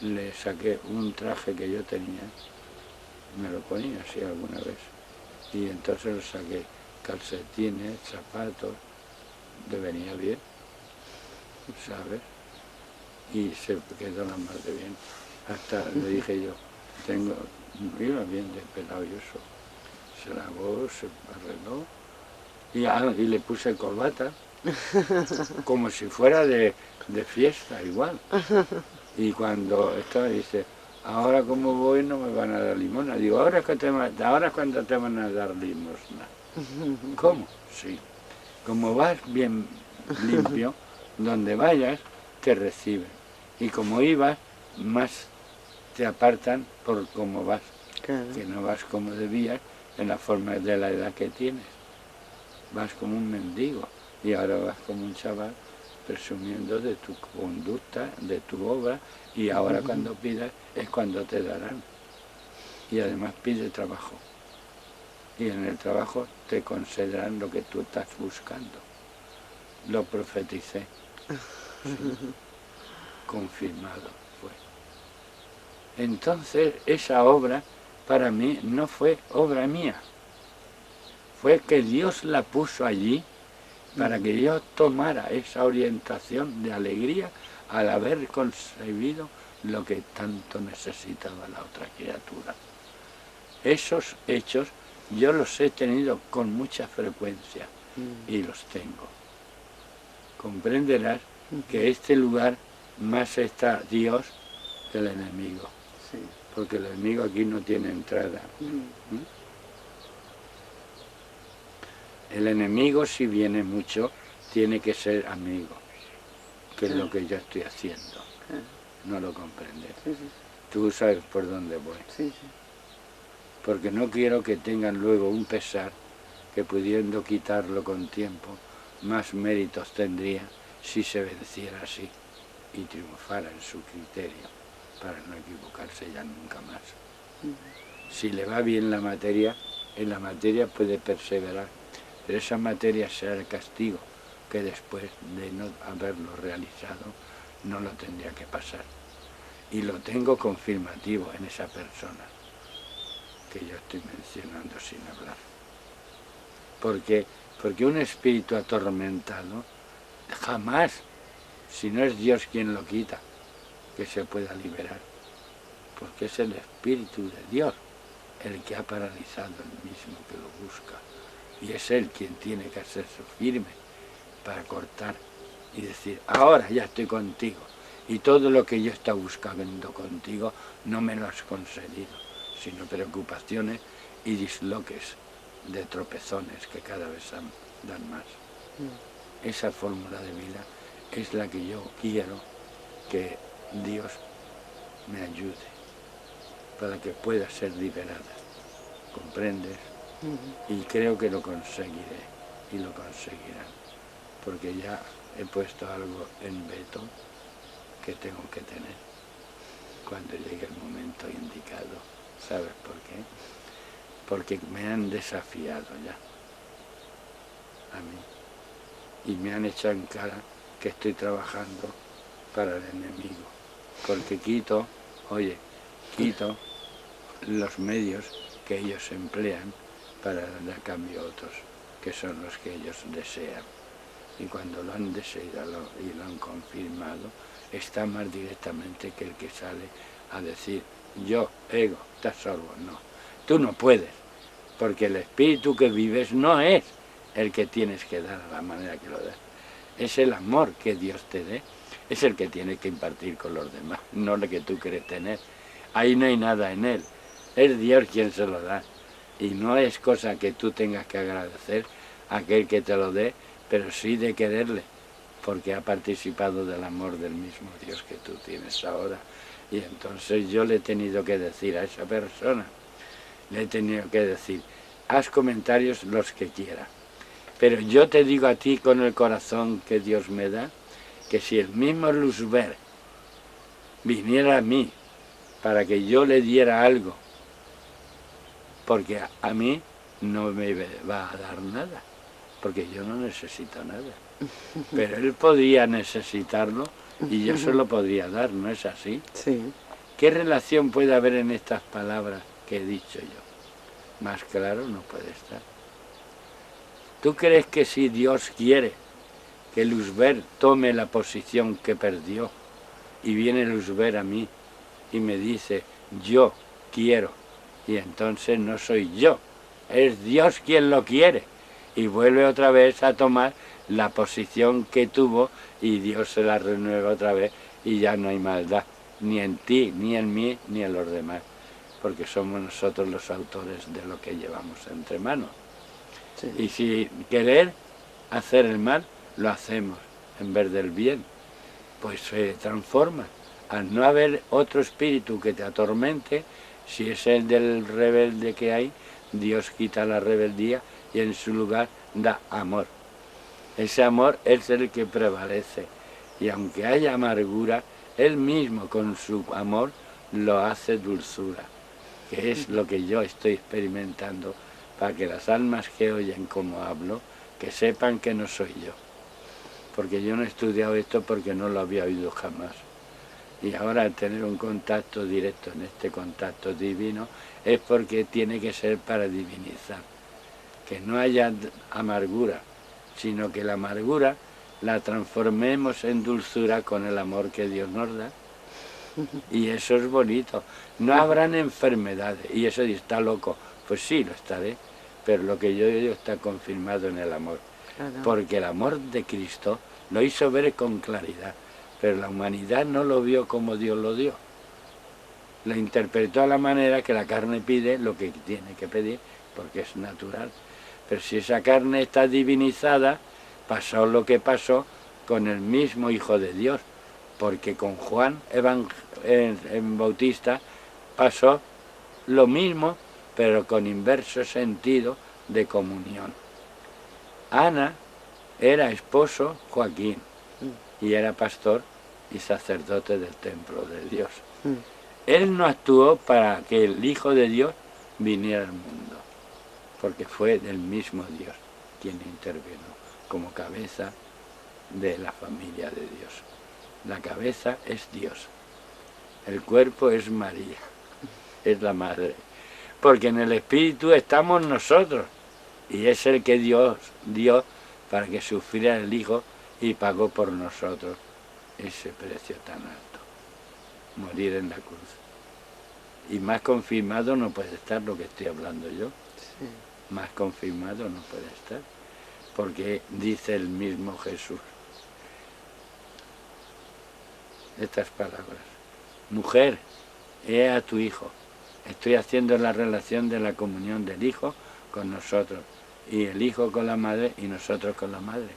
S1: le saqué un traje que yo tenía, me lo ponía así alguna vez. Y entonces lo saqué, calcetines, zapatos, le venía bien, ¿sabes? Y se quedó la madre bien. Hasta le dije yo, iba bien despelado y eso. Se lavó, se arregló y le puse corbata, como si fuera de fiesta, igual. Y cuando estaba, dice, ahora como voy no me van a dar limosna. Digo, ahora es cuando te van a dar limosna. ¿Cómo? Sí. Como vas bien limpio, donde vayas te reciben. Y como ibas, más te apartan por cómo vas.
S2: Claro.
S1: Que no vas como debías en la forma de la edad que tienes. Vas como un mendigo y ahora vas como un chaval presumiendo de tu conducta, de tu obra, y ahora cuando pidas es cuando te darán. Y además pide trabajo. y en el trabajo te concederán lo que tú estás buscando. Lo profeticé. Sí. Confirmado fue. Entonces esa obra para mí no fue obra mía. Fue que Dios la puso allí para que yo tomara esa orientación de alegría al haber concebido lo que tanto necesitaba la otra criatura. Esos hechos yo los he tenido con mucha frecuencia y los tengo. Comprenderás que este lugar más está Dios que el enemigo,
S2: Sí.
S1: porque el enemigo aquí no tiene entrada. El enemigo, si viene mucho, tiene que ser amigo, que es lo que yo estoy haciendo. No lo comprendes.
S2: Sí, sí.
S1: Tú sabes por dónde voy.
S2: Sí, sí.
S1: Porque no quiero que tengan luego un pesar que pudiendo quitarlo con tiempo, más méritos tendría si se venciera así y triunfara en su criterio, para no equivocarse ya nunca más. Si le va bien la materia, en la materia puede perseverar, pero esa materia será el castigo que después de no haberlo realizado no lo tendría que pasar. Y lo tengo confirmativo en esa persona que yo estoy mencionando sin hablar. Porque un espíritu atormentado jamás, si no es Dios quien lo quita, que se pueda liberar, porque es el Espíritu de Dios el que ha paralizado el mismo que lo busca, y es Él quien tiene que hacerse firme para cortar y decir, ahora ya estoy contigo, y todo lo que yo estaba buscando contigo no me lo has concedido, sino preocupaciones y disloques de tropezones que cada vez dan más. Esa fórmula de vida es la que yo quiero que Dios me ayude para que pueda ser liberada. ¿Comprendes? Y creo que lo conseguiré y lo conseguirán, porque ya he puesto algo en veto que tengo que tener cuando llegue el momento indicado. ¿Sabes por qué? Porque me han desafiado ya a mí y me han echado en cara que estoy trabajando para el enemigo, porque quito los medios que ellos emplean para dar a cambio a otros, que son los que ellos desean. Y cuando lo han deseado y lo han confirmado, está más directamente que el que sale a decir, yo, ego, te absorbo. No, tú no puedes, porque el espíritu que vives no es el que tienes que dar a la manera que lo das. Es el amor que Dios te dé, es el que tienes que impartir con los demás, no lo que tú quieres tener. Ahí no hay nada en él, es Dios quien se lo da. Y no es cosa que tú tengas que agradecer a aquel que te lo dé, pero sí de quererle, porque ha participado del amor del mismo Dios que tú tienes ahora. Y entonces yo le he tenido que decir a esa persona, le he tenido que decir, haz comentarios los que quieras, pero yo te digo a ti con el corazón que Dios me da, que si el mismo Luzbel viniera a mí para que yo le diera algo, porque a mí no me va a dar nada, porque yo no necesito nada, pero él podría necesitarlo y yo se lo podría dar, ¿no es así?
S2: Sí.
S1: ¿Qué relación puede haber en estas palabras que he dicho yo? Más claro no puede estar. ¿Tú crees que si Dios quiere que Luzbel tome la posición que perdió y viene Luzbel a mí y me dice, yo quiero, y entonces no soy yo, es Dios quien lo quiere, y vuelve otra vez a tomar la posición que tuvo y Dios se la renueva otra vez y ya no hay maldad, ni en ti, ni en mí, ni en los demás, porque somos nosotros los autores de lo que llevamos entre manos.
S2: Sí.
S1: Y si querer hacer el mal, lo hacemos en vez del bien, pues se transforma. Al no haber otro espíritu que te atormente, si es el del rebelde que hay, Dios quita la rebeldía y en su lugar da amor. Ese amor es el que prevalece. Y aunque haya amargura, Él mismo con su amor lo hace dulzura, que es lo que yo estoy experimentando para que las almas que oyen como hablo, que sepan que no soy yo. Porque yo no he estudiado esto porque no lo había oído jamás. Y ahora tener un contacto directo en este contacto divino es porque tiene que ser para divinizar. Que no haya amargura, sino que la amargura la transformemos en dulzura con el amor que Dios nos da. Y eso es bonito. No habrán enfermedades. Y eso está loco. Pues sí, lo estaré. Pero lo que yo digo está confirmado en el amor.
S2: Claro.
S1: Porque el amor de Cristo lo hizo ver con claridad. Pero la humanidad no lo vio como Dios lo dio. Lo interpretó a la manera que la carne pide lo que tiene que pedir, porque es natural. Pero si esa carne está divinizada, pasó lo que pasó con el mismo Hijo de Dios. Porque con Juan en Bautista pasó lo mismo, pero con inverso sentido de comunión. Ana era esposo Joaquín y era pastor y sacerdote del templo de Dios. Él no actuó para que el Hijo de Dios viniera al mundo, porque fue del mismo Dios quien intervino como cabeza de la familia de Dios. La cabeza es Dios, el cuerpo es María, es la madre, porque en el Espíritu estamos nosotros, y es el que Dios dio para que sufriera el Hijo y pagó por nosotros ese precio tan alto, morir en la cruz. Y más confirmado no puede estar lo que estoy hablando yo,
S2: Sí.
S1: más confirmado no puede estar, porque dice el mismo Jesús estas palabras: mujer, he a tu hijo. Estoy haciendo la relación de la comunión del Hijo con nosotros, y el Hijo con la Madre y nosotros con la Madre,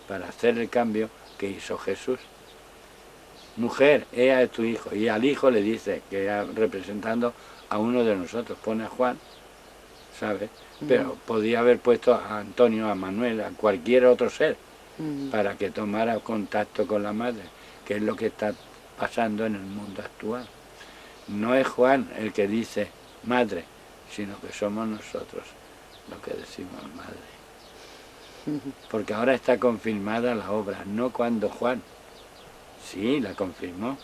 S1: para hacer el cambio que hizo Jesús. Mujer, he a tu hijo. Y al hijo le dice, que representando a uno de nosotros, pone a Juan, ¿sabes? Pero podía haber puesto a Antonio, a Manuel, a cualquier otro ser, para que tomara contacto con la Madre, que es lo que está pasando en el mundo actual. No es Juan el que dice madre, sino que somos nosotros los que decimos madre. Porque ahora está confirmada la obra, no cuando Juan. Sí, la confirmó.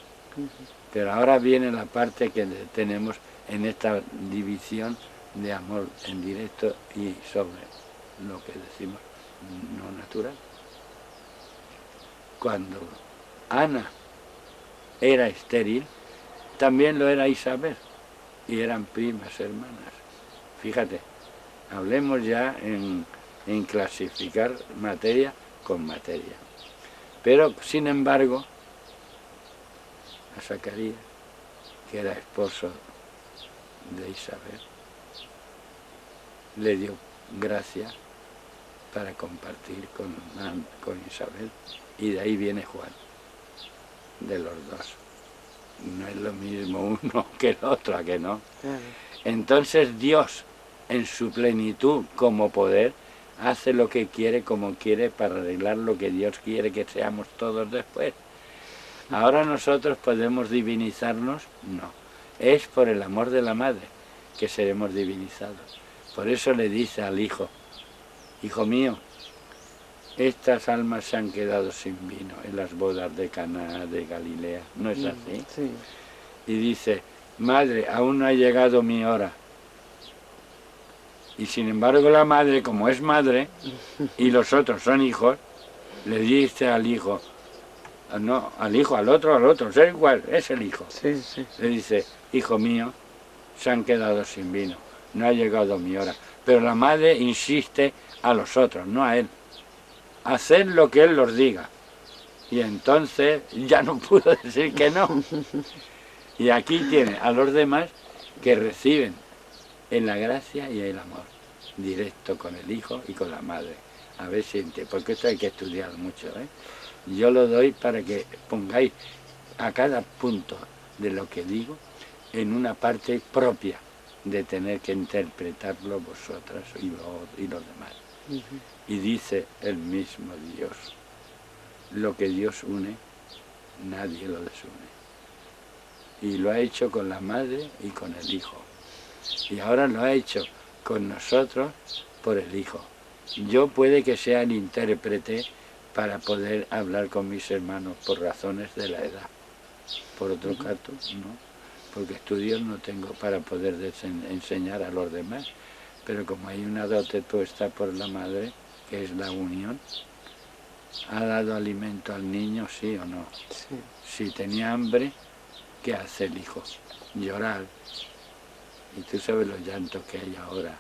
S1: Pero ahora viene la parte que tenemos en esta división de amor en directo y sobre lo que decimos no natural. Cuando Ana era estéril, también lo era Isabel, y eran primas hermanas. Fíjate, hablemos ya en clasificar materia con materia. Pero, sin embargo, a Zacarías, que era esposo de Isabel, le dio gracia para compartir con Isabel, y de ahí viene Juan, de los dos. No es lo mismo uno que el otro, ¿a que no?
S2: Claro.
S1: Entonces Dios, en su plenitud como poder, hace lo que quiere como quiere para arreglar lo que Dios quiere que seamos todos después. Ahora nosotros podemos divinizarnos, no. Es por el amor de la Madre que seremos divinizados. Por eso le dice al Hijo: hijo mío, estas almas se han quedado sin vino en las bodas de Caná de Galilea. ¿No es así?
S2: Sí.
S1: Y dice: madre, aún no ha llegado mi hora. Y sin embargo la madre, como es madre, y los otros son hijos, le dice al hijo, no, al hijo, al otro, es igual, es el hijo.
S2: Sí, sí.
S1: Le dice: hijo mío, se han quedado sin vino, no ha llegado mi hora. Pero la madre insiste a los otros, no a él. Hacer lo que él los diga. Y entonces ya no pudo decir que no. Y aquí tiene a los demás que reciben en la gracia y el amor, directo con el Hijo y con la Madre. A ver si porque esto hay que estudiar mucho, ¿eh? Yo lo doy para que pongáis a cada punto de lo que digo en una parte propia de tener que interpretarlo vosotras y los demás. Y dice el mismo Dios: lo que Dios une, nadie lo desune. Y lo ha hecho con la Madre y con el Hijo. Y ahora lo ha hecho con nosotros por el Hijo. Yo puede que sea el intérprete para poder hablar con mis hermanos por razones de la edad. Por otro caso, no, porque estudios no tengo para poder enseñar a los demás. Pero como hay una dote puesta por la madre, que es la unión, ¿ha dado alimento al niño, sí o no?
S2: Sí.
S1: Si tenía hambre, ¿qué hace el hijo? Llorar. Y tú sabes los llantos que hay ahora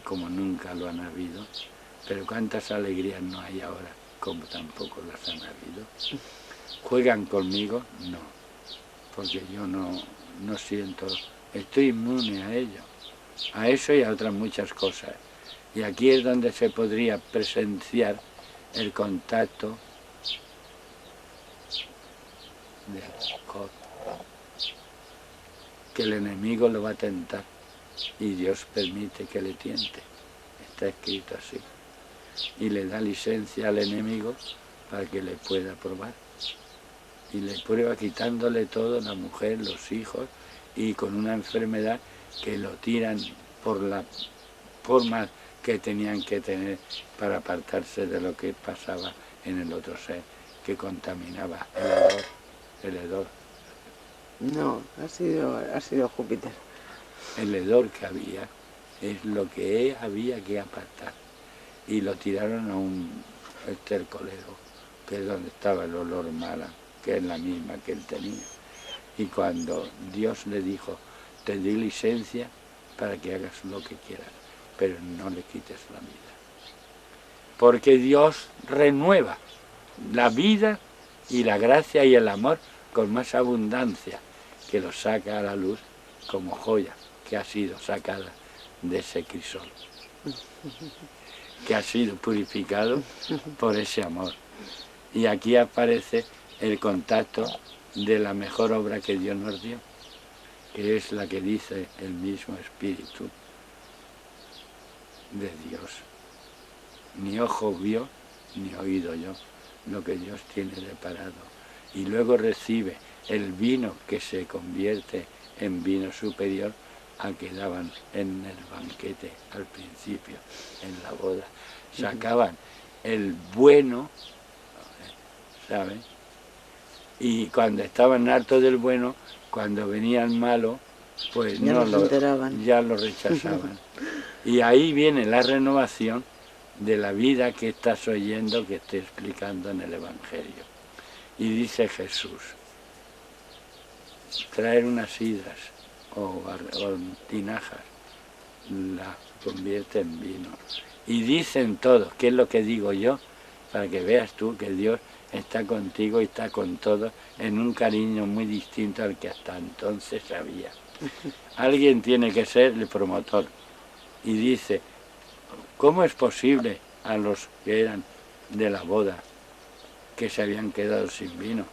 S1: como nunca lo han habido, pero cuántas alegrías no hay ahora, como tampoco las han habido. ¿Juegan conmigo? No, porque yo no siento, estoy inmune a ello, a eso y a otras muchas cosas. Y aquí es donde se podría presenciar el contacto del alcohol, que el enemigo lo va a tentar y Dios permite que le tiente, está escrito así, y le da licencia al enemigo para que le pueda probar, y le prueba quitándole todo, la mujer, los hijos, y con una enfermedad que lo tiran por la forma que tenían que tener para apartarse de lo que pasaba en el otro ser, que contaminaba el hedor.
S2: No, ha sido Júpiter.
S1: El hedor que había es lo que había que apartar. Y lo tiraron a un estercolero, que es donde estaba el olor mala, que es la misma que él tenía. Y cuando Dios le dijo, te di licencia para que hagas lo que quieras, pero no le quites la vida. Porque Dios renueva la vida y la gracia y el amor con más abundancia, que lo saca a la luz como joya que ha sido sacada de ese crisol, que ha sido purificado por ese amor. Y aquí aparece el contacto de la mejor obra que Dios nos dio, que es la que dice el mismo Espíritu de Dios. Ni ojo vio, ni oído yo, lo que Dios tiene preparado. Y luego recibe el vino que se convierte en vino superior al que daban en el banquete al principio, en la boda. Sacaban el bueno, ¿saben? Y cuando estaban hartos del bueno, cuando venía el malo, pues
S2: ya
S1: lo rechazaban. Y ahí viene la renovación de la vida que estás oyendo, que estoy explicando en el Evangelio. Y dice Jesús, traer unas sidras o tinajas, la convierte en vino. Y dicen todos, ¿qué es lo que digo yo? Para que veas tú que Dios está contigo y está con todos en un cariño muy distinto al que hasta entonces había. Alguien tiene que ser el promotor. Y dice, ¿cómo es posible a los que eran de la boda, que se habían quedado sin vino,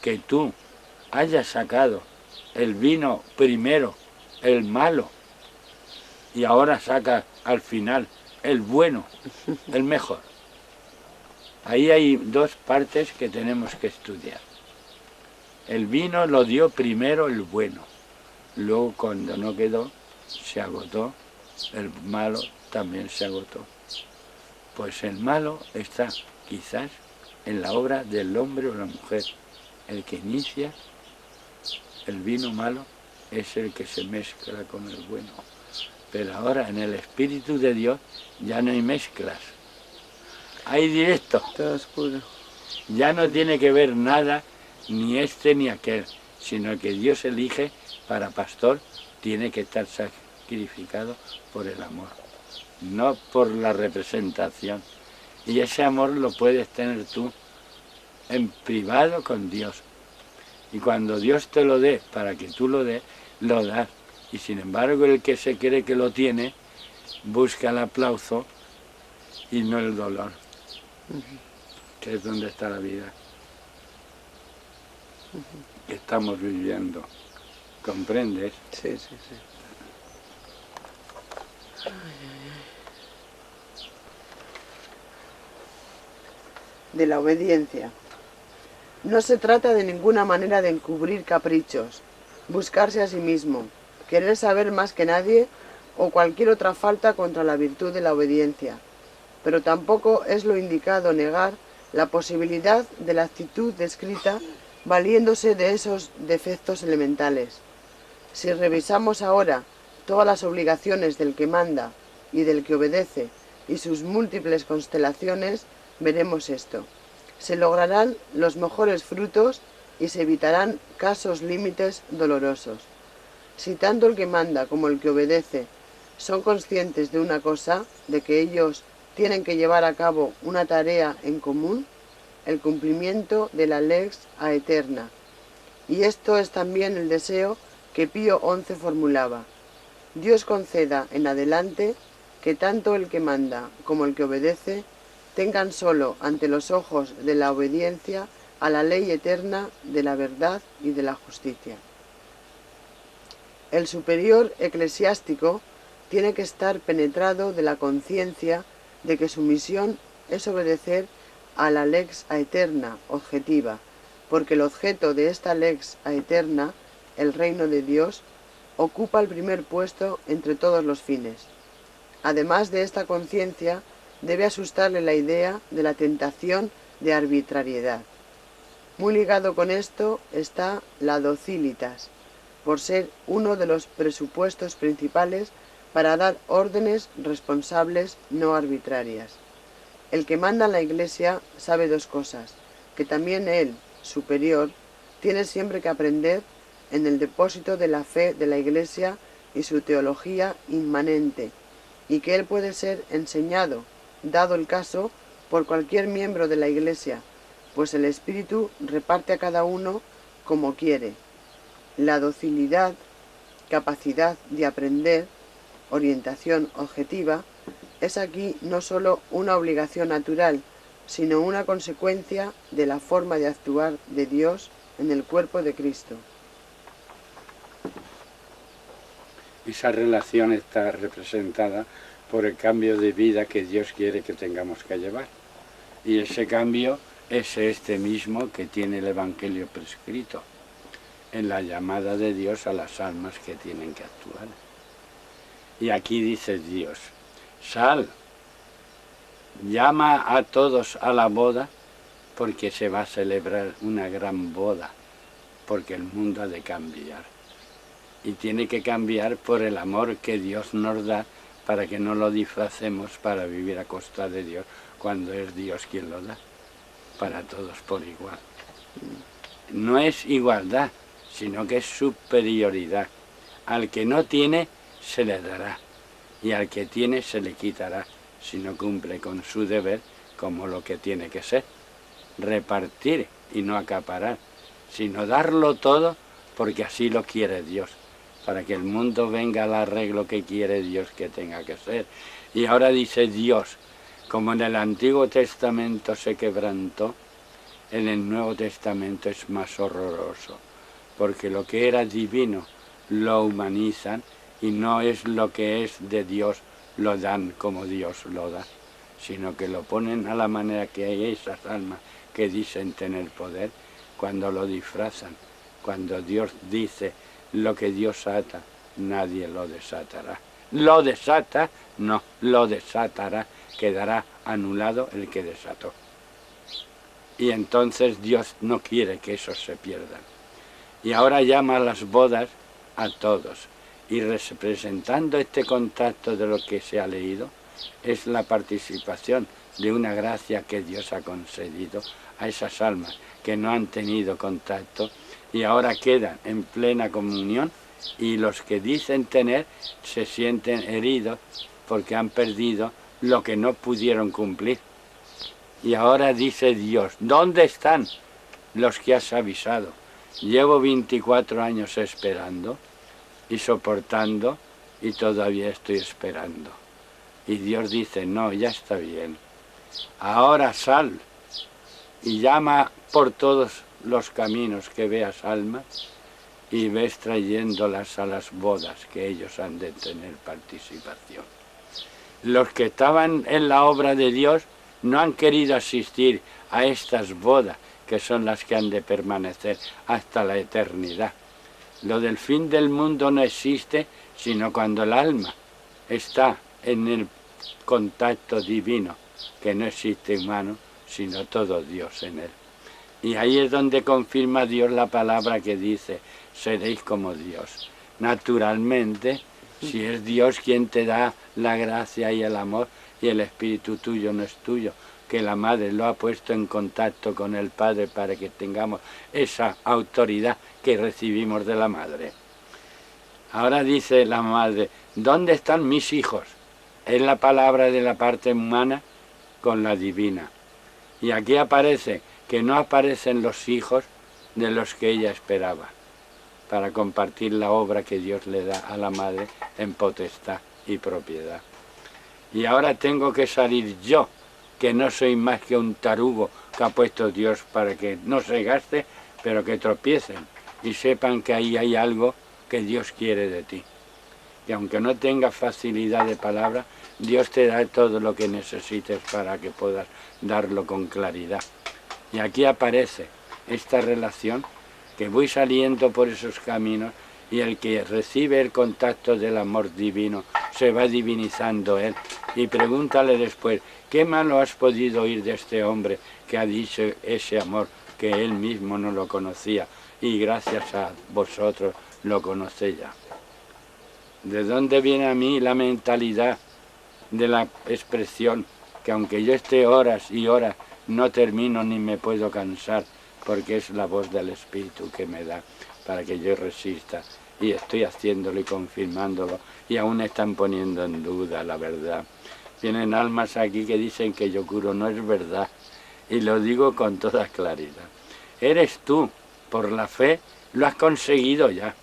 S1: que tú hayas sacado el vino primero, el malo, y ahora sacas al final el bueno, el mejor? Ahí hay dos partes que tenemos que estudiar. El vino lo dio primero el bueno, luego cuando no quedó, se agotó, el malo también se agotó. Pues el malo está quizás en la obra del hombre o la mujer. El que inicia el vino malo es el que se mezcla con el bueno. Pero ahora en el Espíritu de Dios ya no hay mezclas. Hay directo.
S2: Todo oscuro.
S1: Ya no tiene que ver nada, ni este ni aquel, sino que Dios elige para pastor, tiene que estar sacrificado por el amor, no por la representación. Y ese amor lo puedes tener tú en privado con Dios. Y cuando Dios te lo dé, para que tú lo des, lo das. Y sin embargo el que se cree que lo tiene, busca el aplauso y no el dolor, que es donde está la vida que estamos viviendo. ¿Comprendes?
S2: Sí, sí, sí. De la obediencia. No se trata de ninguna manera de encubrir caprichos, buscarse a sí mismo, querer saber más que nadie o cualquier otra falta contra la virtud de la obediencia, pero tampoco es lo indicado negar la posibilidad de la actitud descrita valiéndose de esos defectos elementales. Si revisamos ahora todas las obligaciones del que manda y del que obedece y sus múltiples constelaciones, veremos esto. Se lograrán los mejores frutos y se evitarán casos límites dolorosos. Si tanto el que manda como el que obedece son conscientes de una cosa, de que ellos tienen que llevar a cabo una tarea en común, el cumplimiento de la lex aeterna. Y esto es también el deseo que Pío XI formulaba. Dios conceda en adelante que tanto el que manda como el que obedece tengan solo ante los ojos de la obediencia a la ley eterna de la verdad y de la justicia. El superior eclesiástico tiene que estar penetrado de la conciencia de que su misión es obedecer a la lex aeterna objetiva, porque el objeto de esta lex aeterna, el reino de Dios, ocupa el primer puesto entre todos los fines. Además de esta conciencia, debe asustarle la idea de la tentación de arbitrariedad. Muy ligado con esto está la docilitas, por ser uno de los presupuestos principales para dar órdenes responsables no arbitrarias. El que manda en la Iglesia sabe dos cosas, que también él, superior, tiene siempre que aprender en el depósito de la fe de la Iglesia y su teología inmanente, y que él puede ser enseñado, dado el caso, por cualquier miembro de la Iglesia, pues el Espíritu reparte a cada uno como quiere. La docilidad, capacidad de aprender, orientación objetiva, es aquí no sólo una obligación natural, sino una consecuencia de la forma de actuar de Dios en el cuerpo de Cristo.
S1: Esa relación está representada por el cambio de vida que Dios quiere que tengamos que llevar. Y ese cambio es este mismo que tiene el Evangelio prescrito, en la llamada de Dios a las almas que tienen que actuar. Y aquí dice Dios, sal, llama a todos a la boda, porque se va a celebrar una gran boda, porque el mundo ha de cambiar. Y tiene que cambiar por el amor que Dios nos da, para que no lo disfracemos para vivir a costa de Dios, cuando es Dios quien lo da, para todos por igual. No es igualdad, sino que es superioridad. Al que no tiene, se le dará, y al que tiene, se le quitará, si no cumple con su deber como lo que tiene que ser. Repartir y no acaparar, sino darlo todo, porque así lo quiere Dios, para que el mundo venga al arreglo que quiere Dios que tenga que ser. Y ahora dice Dios, como en el Antiguo Testamento se quebrantó, en el Nuevo Testamento es más horroroso, porque lo que era divino lo humanizan y no es lo que es de Dios, lo dan como Dios lo da, sino que lo ponen a la manera que hay esas almas que dicen tener poder, cuando lo disfrazan, cuando Dios dice lo que Dios ata, nadie lo desatará. Lo desata, no, lo desatará, quedará anulado el que desató. Y entonces Dios no quiere que esos se pierdan. Y ahora llama a las bodas a todos. Y representando este contacto de lo que se ha leído, es la participación de una gracia que Dios ha concedido a esas almas que no han tenido contacto y ahora quedan en plena comunión, y los que dicen tener se sienten heridos porque han perdido lo que no pudieron cumplir. Y ahora dice Dios, ¿dónde están los que has avisado? Llevo 24 años esperando y soportando y todavía estoy esperando. Y Dios dice, no, ya está bien. Ahora sal y llama por todos los caminos que veas almas y ves trayéndolas a las bodas que ellos han de tener participación. Los que estaban en la obra de Dios no han querido asistir a estas bodas, que son las que han de permanecer hasta la eternidad. Lo del fin del mundo no existe, sino cuando el alma está en el contacto divino, que no existe humano, sino todo Dios en él. Y ahí es donde confirma Dios la palabra que dice, seréis como Dios. Naturalmente, si es Dios quien te da la gracia y el amor, y el espíritu tuyo no es tuyo, que la madre lo ha puesto en contacto con el Padre para que tengamos esa autoridad que recibimos de la madre. Ahora dice la madre, ¿dónde están mis hijos? Es la palabra de la parte humana con la divina. Y aquí aparece que no aparecen los hijos de los que ella esperaba, para compartir la obra que Dios le da a la madre en potestad y propiedad. Y ahora tengo que salir yo, que no soy más que un tarugo que ha puesto Dios para que no se gaste, pero que tropiecen y sepan que ahí hay algo que Dios quiere de ti. Que aunque no tengas facilidad de palabra, Dios te da todo lo que necesites para que puedas darlo con claridad. Y aquí aparece esta relación, que voy saliendo por esos caminos y el que recibe el contacto del amor divino se va divinizando él. Y pregúntale después, ¿qué malo has podido oír de este hombre que ha dicho ese amor que él mismo no lo conocía y gracias a vosotros lo conoce ya? ¿De dónde viene a mí la mentalidad de la expresión que aunque yo esté horas y horas no termino ni me puedo cansar, porque es la voz del Espíritu que me da para que yo resista, y estoy haciéndolo y confirmándolo, y aún están poniendo en duda la verdad? Vienen almas aquí que dicen que yo curo, no es verdad, y lo digo con toda claridad. Eres tú, por la fe, lo has conseguido ya,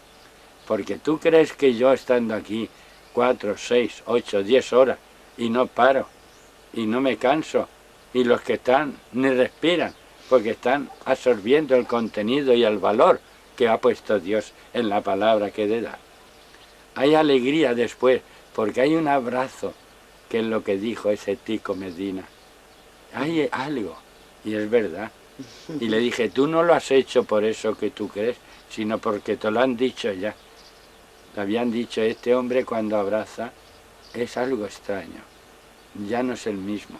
S1: porque tú crees que yo estando aquí 4, 6, 8, 10 horas, y no paro, y no me canso, y los que están ni respiran, porque están absorbiendo el contenido y el valor que ha puesto Dios en la palabra que le da. Hay alegría después, porque hay un abrazo, que es lo que dijo ese Tico Medina. Hay algo, y es verdad. Y le dije, tú no lo has hecho por eso que tú crees, sino porque te lo han dicho ya. Te habían dicho, este hombre cuando abraza es algo extraño, ya no es el mismo,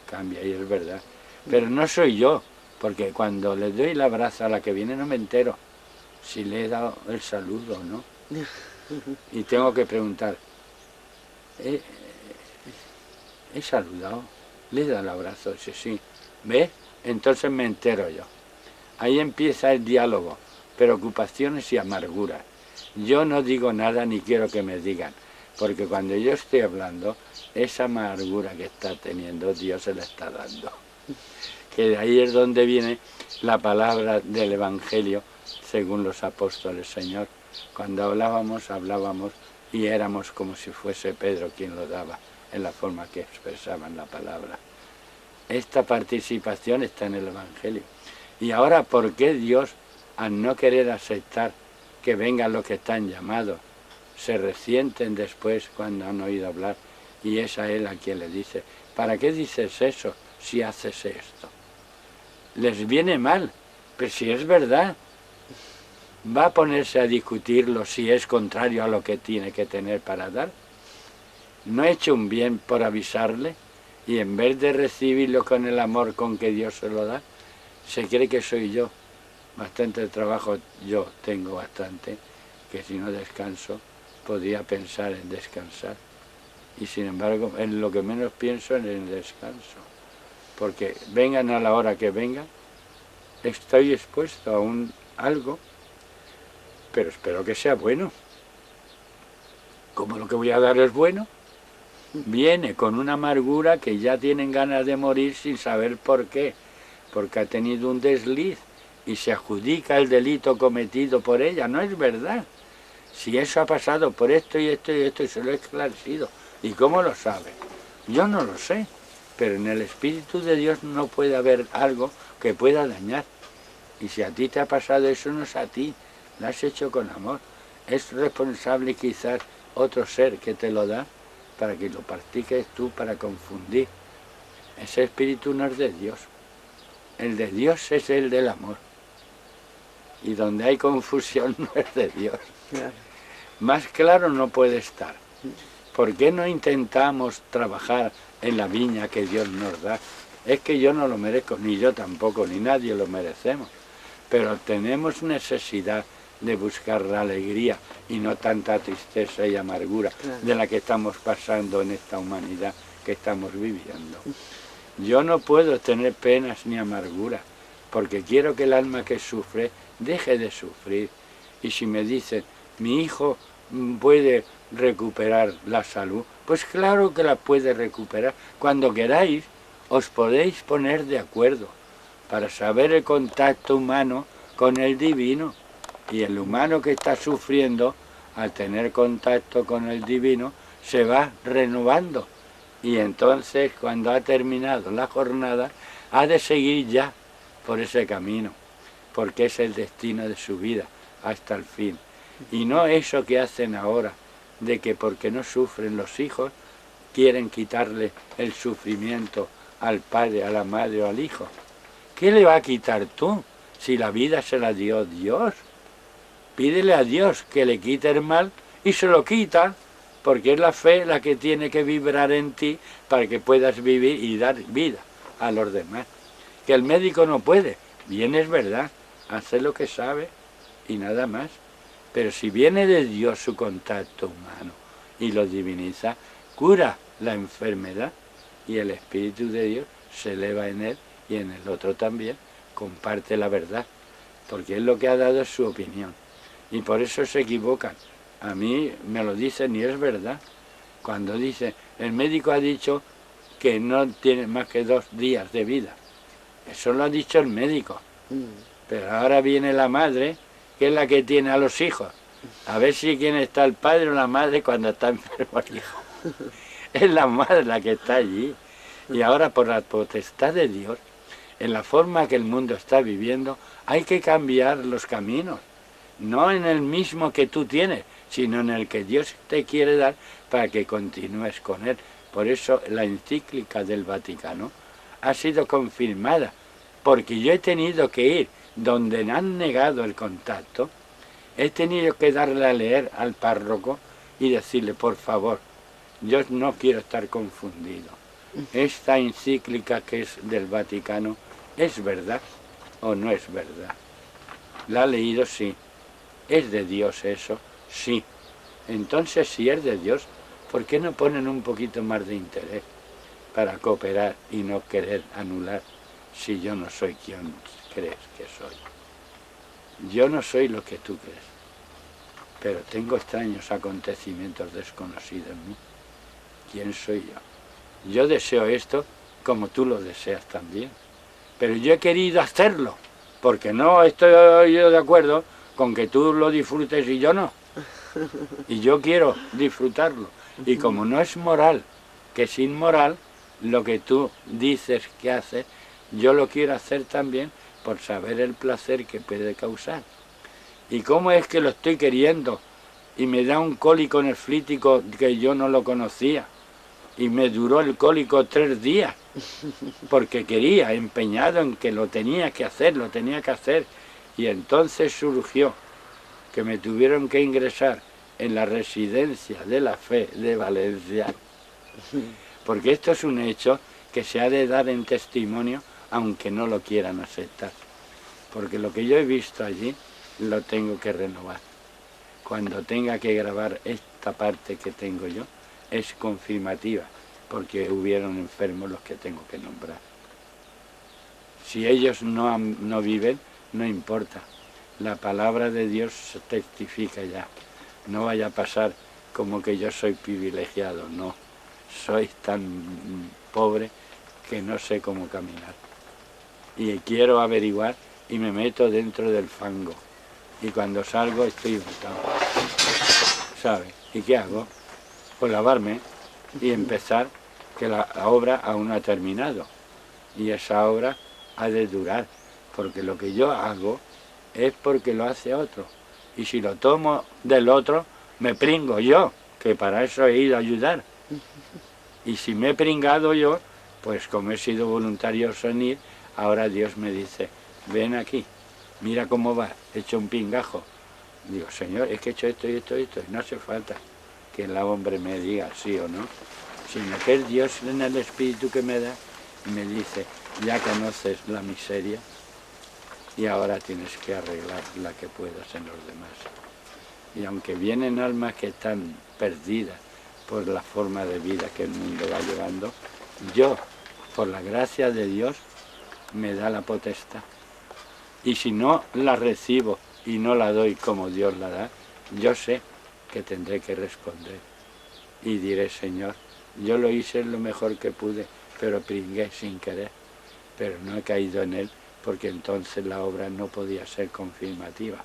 S1: cambia, y es verdad. Pero no soy yo, porque cuando le doy el abrazo a la que viene no me entero si le he dado el saludo o no. Y tengo que preguntar, ¿he saludado? ¿Le he dado el abrazo? Dice, sí. ¿Ves? Entonces me entero yo. Ahí empieza el diálogo, preocupaciones y amarguras. Yo no digo nada ni quiero que me digan, porque cuando yo estoy hablando, esa amargura que está teniendo, Dios se la está dando. Que de ahí es donde viene la palabra del Evangelio, según los apóstoles, Señor. Cuando hablábamos y éramos como si fuese Pedro quien lo daba, en la forma que expresaban la palabra. Esta participación está en el Evangelio. Y ahora, ¿por qué Dios, al no querer aceptar que vengan los que están llamados, se resienten después cuando han oído hablar? Y es a él a quien le dice, ¿para qué dices eso si haces esto? Les viene mal, pero si es verdad, va a ponerse a discutirlo si es contrario a lo que tiene que tener para dar. ¿No he hecho un bien por avisarle? Y en vez de recibirlo con el amor con que Dios se lo da, se cree que soy yo. Bastante trabajo yo tengo bastante, que si no descanso podría pensar en descansar. Y sin embargo, en lo que menos pienso es en el descanso. Porque vengan a la hora que vengan, estoy expuesto a algo, pero espero que sea bueno. Como lo que voy a dar es bueno, viene con una amargura que ya tienen ganas de morir sin saber por qué, porque ha tenido un desliz y se adjudica el delito cometido por ella. No es verdad. Si eso ha pasado por esto y esto y esto y se lo he esclarecido. ¿Y cómo lo sabe? Yo no lo sé, pero en el Espíritu de Dios no puede haber algo que pueda dañar. Y si a ti te ha pasado eso, no es a ti, lo has hecho con amor. Es responsable quizás otro ser que te lo da para que lo practiques tú para confundir. Ese espíritu no es de Dios. El de Dios es el del amor. Y donde hay confusión no es de Dios. Claro. Más claro no puede estar. ¿Por qué no intentamos trabajar en la viña que Dios nos da? Es que yo no lo merezco, ni yo tampoco, ni nadie lo merecemos. Pero tenemos necesidad de buscar la alegría y no tanta tristeza y amargura de la que estamos pasando en esta humanidad que estamos viviendo. Yo no puedo tener penas ni amargura, porque quiero que el alma que sufre deje de sufrir. Y si me dicen, mi hijo puede recuperar la salud, pues claro que la puede recuperar. Cuando queráis, os podéis poner de acuerdo para saber el contacto humano con el divino. Y el humano que está sufriendo, al tener contacto con el divino, se va renovando. Y entonces, cuando ha terminado la jornada, ha de seguir ya por ese camino, porque es el destino de su vida hasta el fin. Y no eso que hacen ahora, de que porque no sufren los hijos, quieren quitarle el sufrimiento al padre, a la madre o al hijo. ¿Qué le va a quitar tú si la vida se la dio Dios? Pídele a Dios que le quite el mal y se lo quita, porque es la fe la que tiene que vibrar en ti para que puedas vivir y dar vida a los demás. Que el médico no puede, bien es verdad, hace lo que sabe y nada más. Pero si viene de Dios su contacto humano y lo diviniza, cura la enfermedad y el Espíritu de Dios se eleva en él y en el otro también, comparte la verdad, porque él lo que ha dado es su opinión. Y por eso se equivocan. A mí me lo dicen y es verdad. Cuando dice, el médico ha dicho que no tiene más que 2 días de vida. Eso lo ha dicho el médico. Pero ahora viene la madre, que es la que tiene a los hijos. A ver si quién está, el padre o la madre, cuando está enfermo el hijo. Es la madre la que está allí. Y ahora, por la potestad de Dios, en la forma que el mundo está viviendo, hay que cambiar los caminos. No en el mismo que tú tienes, sino en el que Dios te quiere dar para que continúes con él. Por eso la encíclica del Vaticano ha sido confirmada, porque yo he tenido que ir donde han negado el contacto, he tenido que darle a leer al párroco y decirle, por favor, yo no quiero estar confundido. Esta encíclica que es del Vaticano, ¿es verdad o no es verdad? ¿La ha leído? Sí. ¿Es de Dios eso? Sí. Entonces, si es de Dios, ¿por qué no ponen un poquito más de interés para cooperar y no querer anular si yo no soy quien crees que soy? Yo no soy lo que tú crees, pero tengo extraños acontecimientos desconocidos en mí. ¿Quién soy yo? Yo deseo esto como tú lo deseas también, pero yo he querido hacerlo, porque no estoy yo de acuerdo con que tú lo disfrutes y yo no. Y yo quiero disfrutarlo. Y como no es moral, que es inmoral, lo que tú dices que haces, yo lo quiero hacer también por saber el placer que puede causar. ¿Y cómo es que lo estoy queriendo? Y me da un cólico nefrítico que yo no lo conocía. Y me duró el cólico 3 días. Porque quería, empeñado en que lo tenía que hacer, lo tenía que hacer. Y entonces surgió que me tuvieron que ingresar en la residencia de la fe de Valencia, porque esto es un hecho que se ha de dar en testimonio, aunque no lo quieran aceptar, porque lo que yo he visto allí lo tengo que renovar. Cuando tenga que grabar esta parte que tengo yo, es confirmativa, porque hubieron enfermos los que tengo que nombrar. Si ellos no viven, no importa. La palabra de Dios testifica ya. No vaya a pasar como que yo soy privilegiado, no. Soy tan pobre que no sé cómo caminar. Y quiero averiguar y me meto dentro del fango. Y cuando salgo estoy irritado. ¿Sabe? ¿Y qué hago? Pues lavarme y empezar, que la obra aún no ha terminado. Y esa obra ha de durar, porque lo que yo hago es porque lo hace otro. Y si lo tomo del otro, me pringo yo, que para eso he ido a ayudar. Y si me he pringado yo, pues como he sido voluntarioso en ir, ahora Dios me dice, ven aquí, mira cómo va, he hecho un pingajo. Digo, Señor, es que he hecho esto y esto y esto, y no hace falta que el hombre me diga sí o no, sino que es Dios en el Espíritu que me da y me dice, ya conoces la miseria y ahora tienes que arreglar la que puedas en los demás. Y aunque vienen almas que están perdidas por la forma de vida que el mundo va llevando, yo, por la gracia de Dios, me da la potestad. Y si no la recibo y no la doy como Dios la da, yo sé que tendré que responder. Y diré, Señor, yo lo hice lo mejor que pude, pero pringué sin querer. Pero no he caído en él, porque entonces la obra no podía ser confirmativa,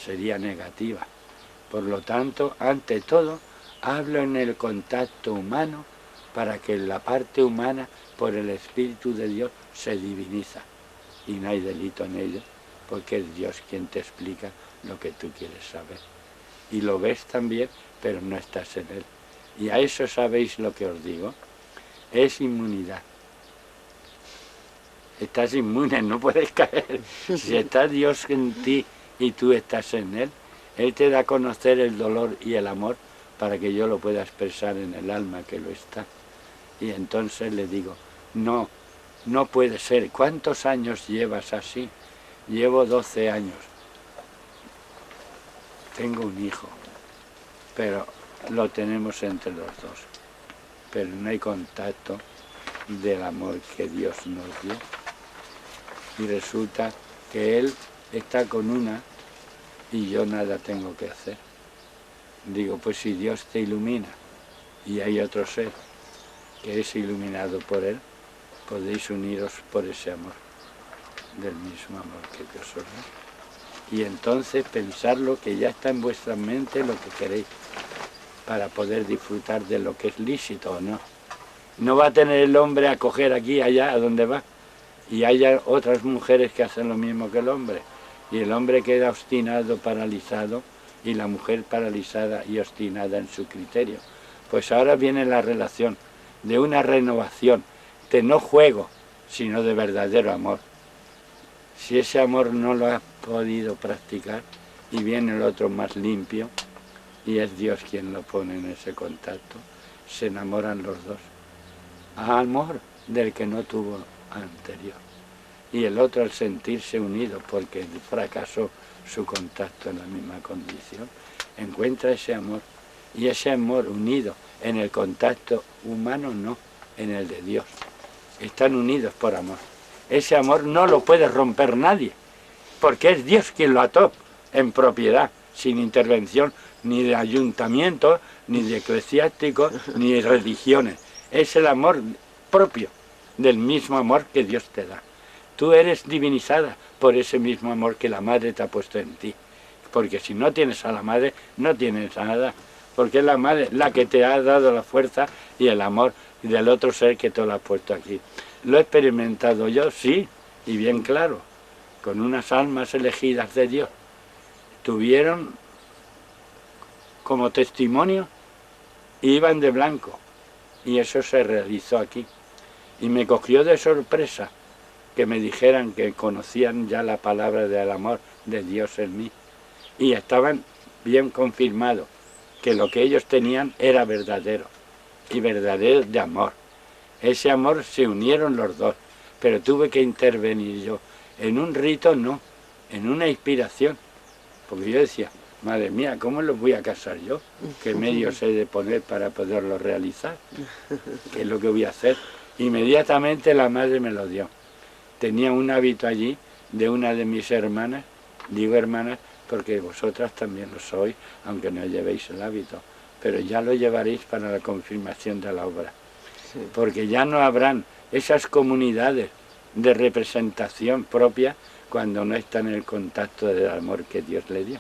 S1: sería negativa. Por lo tanto, ante todo, hablo en el contacto humano para que la parte humana, por el Espíritu de Dios, se diviniza. Y no hay delito en ello, porque es Dios quien te explica lo que tú quieres saber. Y lo ves también, pero no estás en él. Y a eso sabéis lo que os digo, es inmunidad. Estás inmune, no puedes caer. Si está Dios en ti y tú estás en él, Él te da a conocer el dolor y el amor para que yo lo pueda expresar en el alma que lo está. Y entonces le digo, no, no puede ser. ¿Cuántos años llevas así? Llevo 12 años. Tengo un hijo, pero lo tenemos entre los dos. Pero no hay contacto del amor que Dios nos dio. Y resulta que él está con una y yo nada tengo que hacer. Digo, pues si Dios te ilumina y hay otro ser que es iluminado por él, podéis uniros por ese amor, del mismo amor que Dios os da. Y entonces pensarlo que ya está en vuestra mente lo que queréis, para poder disfrutar de lo que es lícito o no. No va a tener el hombre a coger aquí, allá, a donde va. Y haya otras mujeres que hacen lo mismo que el hombre. Y el hombre queda obstinado, paralizado, y la mujer paralizada y obstinada en su criterio. Pues ahora viene la relación de una renovación, de no juego, sino de verdadero amor. Si ese amor no lo has podido practicar, y viene el otro más limpio, y es Dios quien lo pone en ese contacto, se enamoran los dos. Amor del que no tuvo anterior. Y el otro, al sentirse unido porque fracasó su contacto en la misma condición, encuentra ese amor. Y ese amor unido en el contacto humano, no, en el de Dios. Están unidos por amor. Ese amor no lo puede romper nadie, porque es Dios quien lo ató en propiedad, sin intervención ni de ayuntamientos, ni de eclesiásticos, ni de religiones. Es el amor propio del mismo amor que Dios te da. Tú eres divinizada por ese mismo amor que la Madre te ha puesto en ti. Porque si no tienes a la Madre, no tienes nada. Porque es la Madre la que te ha dado la fuerza y el amor del otro ser que te lo ha puesto aquí. Lo he experimentado yo, sí, y bien claro, con unas almas elegidas de Dios. Tuvieron como testimonio, iban de blanco. Y eso se realizó aquí. Y me cogió de sorpresa que me dijeran que conocían ya la palabra del amor de Dios en mí. Y estaban bien confirmados que lo que ellos tenían era verdadero. Y verdadero de amor. Ese amor se unieron los dos. Pero tuve que intervenir yo. En un rito no, en una inspiración. Porque yo decía, madre mía, ¿cómo los voy a casar yo? ¿Qué medios he de poner para poderlo realizar? ¿Qué es lo que voy a hacer? Inmediatamente la madre me lo dio. Tenía un hábito allí de una de mis hermanas, digo hermanas porque vosotras también lo sois, aunque no llevéis el hábito, pero ya lo llevaréis para la confirmación de la obra. Sí. Porque ya no habrán esas comunidades de representación propia cuando no están en el contacto del amor que Dios le dio.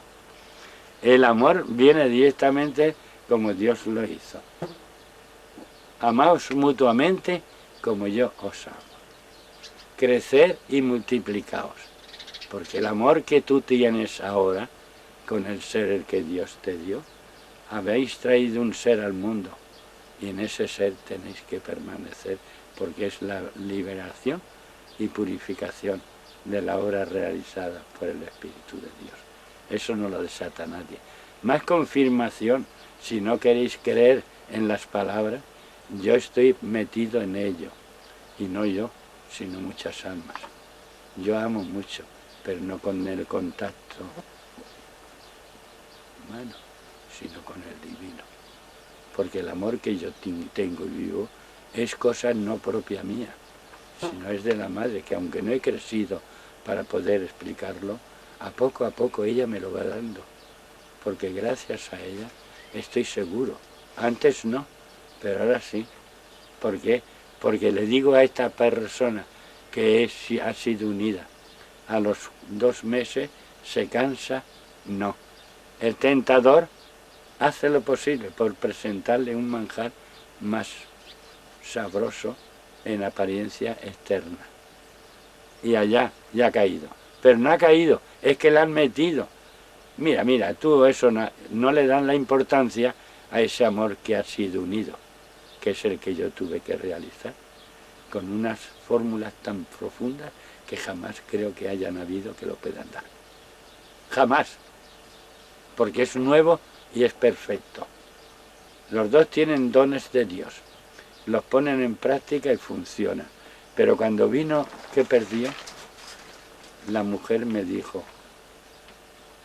S1: El amor viene directamente como Dios lo hizo. Amaos mutuamente como yo os amo. Crecer y multiplicaos, porque el amor que tú tienes ahora, con el ser el que Dios te dio, habéis traído un ser al mundo, y en ese ser tenéis que permanecer, porque es la liberación y purificación de la obra realizada por el Espíritu de Dios. Eso no lo desata nadie. Más confirmación Si no queréis creer en las palabras, yo estoy metido en ello. Y no yo, sino muchas almas. Yo amo mucho, pero no con el contacto humano, sino con el divino. Porque el amor que yo tengo y vivo es cosa no propia mía, sino es de la madre, que aunque no he crecido para poder explicarlo, a poco ella me lo va dando. Porque gracias a ella estoy seguro. Antes no, pero ahora sí. ¿Por qué? Porque le digo a esta persona que ha sido unida, a los 2 meses se cansa, no. El tentador hace lo posible por presentarle un manjar más sabroso en apariencia externa. Y allá ya ha caído. Pero no ha caído, es que le han metido. Mira, tú eso no le dan la importancia a ese amor que ha sido unido, que es el que yo tuve que realizar, con unas fórmulas tan profundas que jamás creo que hayan habido que lo puedan dar. Jamás. Porque es nuevo y es perfecto. Los dos tienen dones de Dios. Los ponen en práctica y funciona. Pero cuando vino que perdió, la mujer me dijo,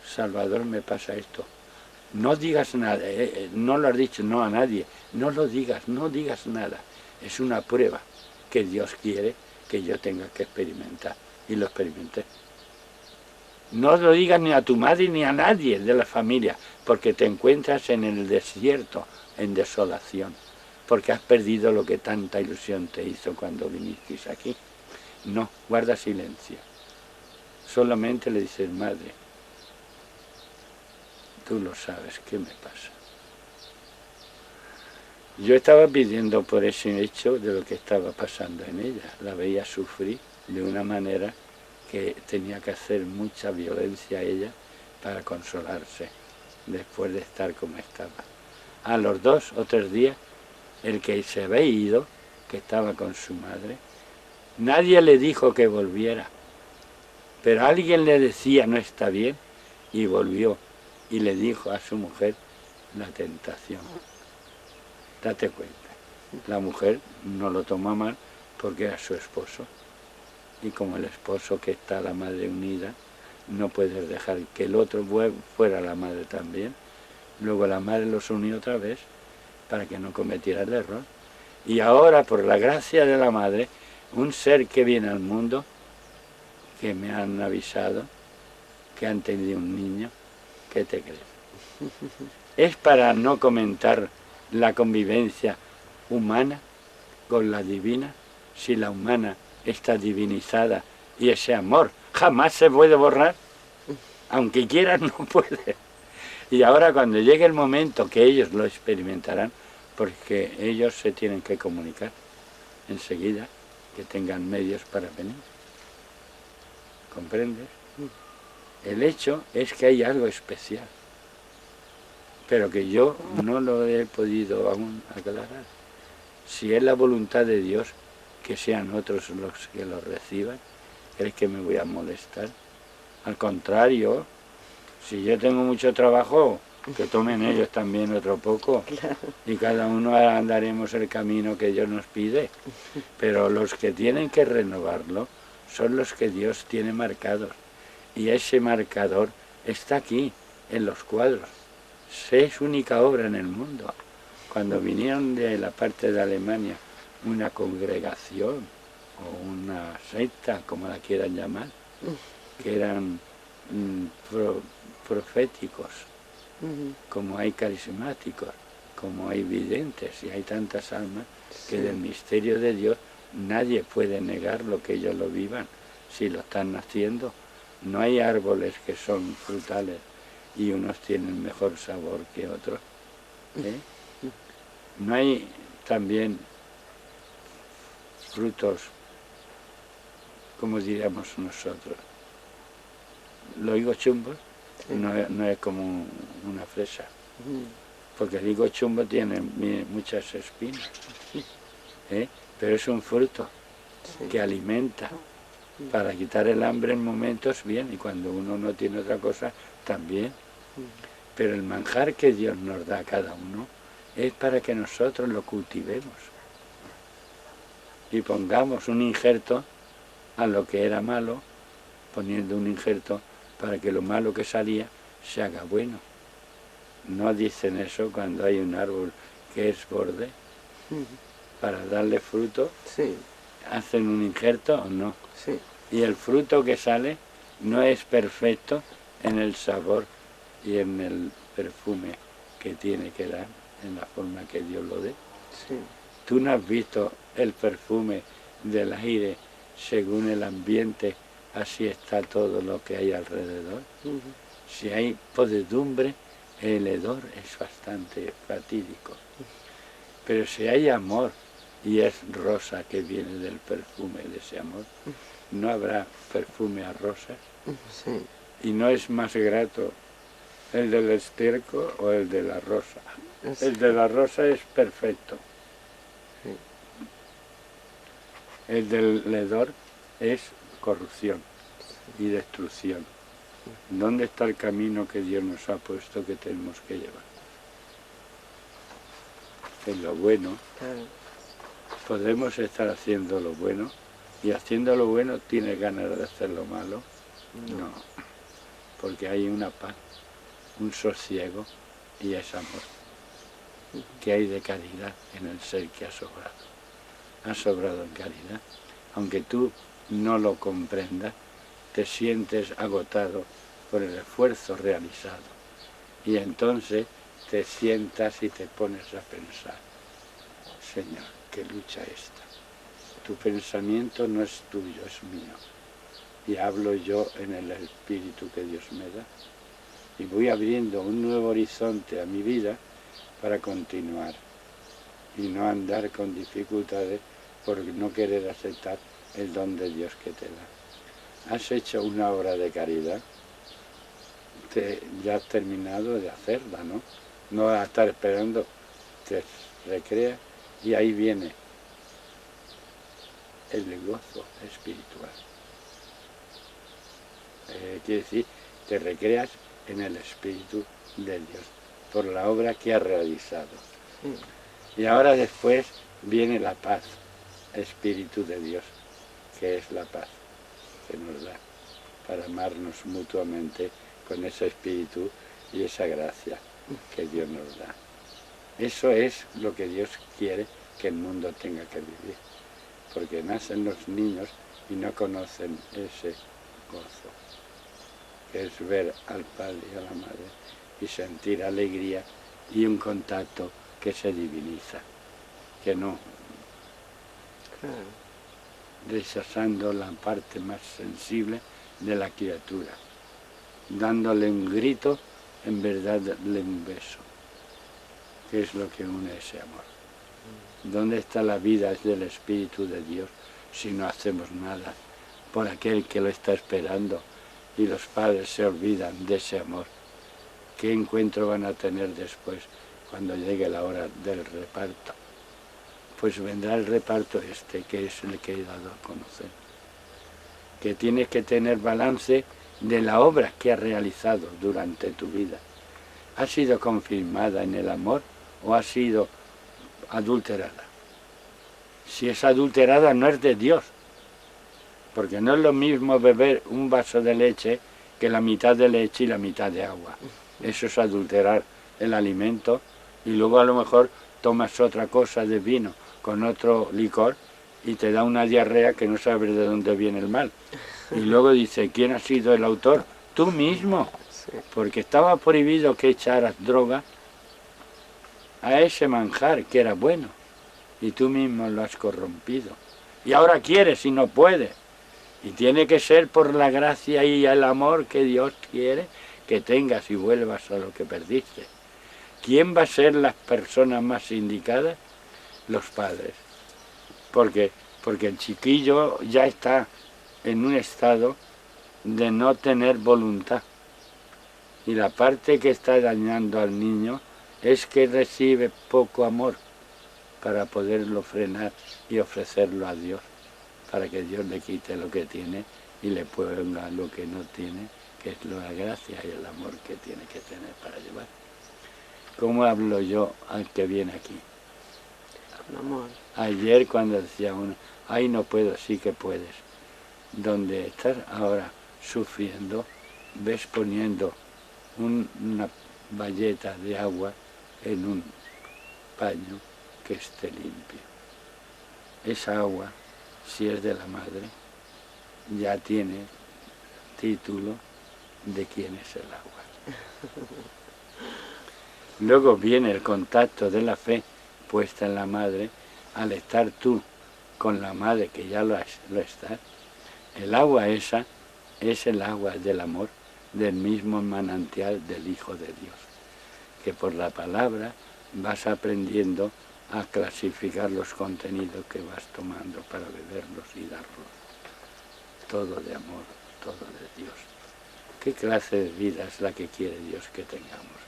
S1: Salvador, me pasa esto. No digas nada, no lo has dicho, no a nadie. No lo digas, no digas nada. Es una prueba que Dios quiere que yo tenga que experimentar. Y lo experimenté. No lo digas ni a tu madre ni a nadie de la familia, porque te encuentras en el desierto, en desolación, porque has perdido lo que tanta ilusión te hizo cuando vinisteis aquí. No, guarda silencio. Solamente le dices, madre, tú lo sabes, ¿qué me pasa? Yo estaba pidiendo por ese hecho de lo que estaba pasando en ella. La veía sufrir de una manera que tenía que hacer mucha violencia a ella para consolarse, después de estar como estaba. A los 2 o 3 días, el que se había ido, que estaba con su madre, nadie le dijo que volviera, pero alguien le decía no está bien, y volvió, y le dijo a su mujer la tentación. Date cuenta, la mujer no lo tomó mal porque era su esposo, y como el esposo que está la madre unida, no puedes dejar que el otro fuera la madre también. Luego la madre los unió otra vez para que no cometiera el error. Y ahora, por la gracia de la madre, un ser que viene al mundo, que me han avisado, que han tenido un niño, ¿qué te crees? Es para no comentar la convivencia humana con la divina, si la humana está divinizada y ese amor jamás se puede borrar, aunque quieran no puede. Y ahora cuando llegue el momento que ellos lo experimentarán, porque ellos se tienen que comunicar enseguida, que tengan medios para venir. ¿Comprendes? El hecho es que hay algo especial, pero que yo no lo he podido aún aclarar. Si es la voluntad de Dios, que sean otros los que lo reciban, ¿crees que me voy a molestar? Al contrario, si yo tengo mucho trabajo, que tomen ellos también otro poco, claro. Y cada uno andaremos el camino que Dios nos pide, pero los que tienen que renovarlo son los que Dios tiene marcados, y ese marcador está aquí, en los cuadros. Es única obra en el mundo. Cuando vinieron de la parte de Alemania una congregación o una secta, como la quieran llamar, que eran proféticos, como hay carismáticos, como hay videntes y hay tantas almas, que del misterio de Dios nadie puede negar lo que ellos lo vivan, si lo están haciendo. No hay árboles que son frutales y unos tienen mejor sabor que otros, ¿eh? No hay también frutos, como diríamos nosotros, los higos chumbos, no es como una fresa, porque el higo chumbo tiene muchas espinas, ¿eh? Pero es un fruto que alimenta para quitar el hambre en momentos bien, y cuando uno no tiene otra cosa también. Pero el manjar que Dios nos da a cada uno es para que nosotros lo cultivemos y pongamos un injerto a lo que era malo, poniendo un injerto para que lo malo que salía se haga bueno. No dicen eso cuando hay un árbol que es borde, para darle fruto,
S2: Sí,
S1: hacen un injerto o no.
S2: sí.
S1: Y el fruto que sale no es perfecto en el sabor y en el perfume que tiene que dar, en la forma que Dios lo dé.
S2: Sí.
S1: Tú no has visto el perfume del aire según el ambiente, así está todo lo que hay alrededor. Si hay podredumbre, el hedor es bastante fatídico. Pero si hay amor y es rosa que viene del perfume de ese amor, no habrá perfume a rosas.
S2: Sí.
S1: Y no es más grato el del estiércol o el de la rosa. El de la rosa es perfecto. El del hedor es corrupción y destrucción. ¿Dónde está el camino que Dios nos ha puesto que tenemos que llevar? En lo bueno.
S2: Claro.
S1: Podemos estar haciendo lo bueno y haciendo lo bueno tienes ganas de hacer lo malo. No, porque hay una paz, un sosiego y es amor. Que hay de caridad en el ser que ha sobrado. Ha sobrado en caridad. Aunque tú no lo comprendas, te sientes agotado por el esfuerzo realizado. Y entonces te sientas y te pones a pensar, Señor, qué lucha esta. Tu pensamiento no es tuyo, es mío. Y hablo yo en el espíritu que Dios me da. Y voy abriendo un nuevo horizonte a mi vida para continuar. Y no andar con dificultades por no querer aceptar el don de Dios que te da. Has hecho una obra de caridad, ya has terminado de hacerla, ¿no? No vas a estar esperando, te recreas y ahí viene el gozo espiritual. Quiere decir, te recreas en el Espíritu de Dios, por la obra que has realizado. Y ahora después viene la paz, Espíritu de Dios, que es la paz que nos da para amarnos mutuamente con ese espíritu y esa gracia que Dios nos da. Eso es lo que Dios quiere que el mundo tenga que vivir, porque nacen los niños y no conocen ese gozo, que es ver al Padre y a la Madre y sentir alegría y un contacto que se diviniza, que no, rechazando la parte más sensible de la criatura, dándole un grito, en verdad darle un beso, que es lo que une ese amor. ¿Dónde está la vida del Espíritu de Dios si no hacemos nada por aquel que lo está esperando y los padres se olvidan de ese amor? ¿Qué encuentro van a tener después cuando llegue la hora del reparto? Pues vendrá el reparto que es el que he dado a conocer. Que tienes que tener balance de la obra que has realizado durante tu vida. ¿Ha sido confirmada en el amor o ha sido adulterada? Si es adulterada no es de Dios, porque no es lo mismo beber un vaso de leche que la mitad de leche y la mitad de agua. Eso es adulterar el alimento y luego a lo mejor tomas otra cosa de vino con otro licor y te da una diarrea que no sabes de dónde viene el mal. Y luego dice, ¿quién ha sido el autor? Tú mismo, porque estaba prohibido que echaras droga a ese manjar que era bueno y tú mismo lo has corrompido. Y ahora quieres y no puedes. Y tiene que ser por la gracia y el amor que Dios quiere que tengas y vuelvas a lo que perdiste. ¿Quién va a ser las personas más indicadas? Los padres. Porque el chiquillo ya está en un estado de no tener voluntad. Y la parte que está dañando al niño es que recibe poco amor para poderlo frenar y ofrecerlo a Dios, para que Dios le quite lo que tiene y le ponga lo que no tiene, que es la gracia y el amor que tiene que tener para llevar. ¿Cómo hablo yo al que viene aquí?
S2: Con amor.
S1: Ayer cuando decía uno, ay no puedo, sí que puedes. Donde estás ahora sufriendo, ves poniendo una bayeta de agua en un paño que esté limpio. Esa agua, si es de la madre, ya tiene título de quién es el agua. Luego viene el contacto de la fe puesta en la madre, al estar tú con la madre, que ya lo estás. El agua esa es el agua del amor, del mismo manantial del Hijo de Dios, que por la palabra vas aprendiendo a clasificar los contenidos que vas tomando para beberlos y darlos. Todo de amor, todo de Dios. ¿Qué clase de vida es la que quiere Dios que tengamos?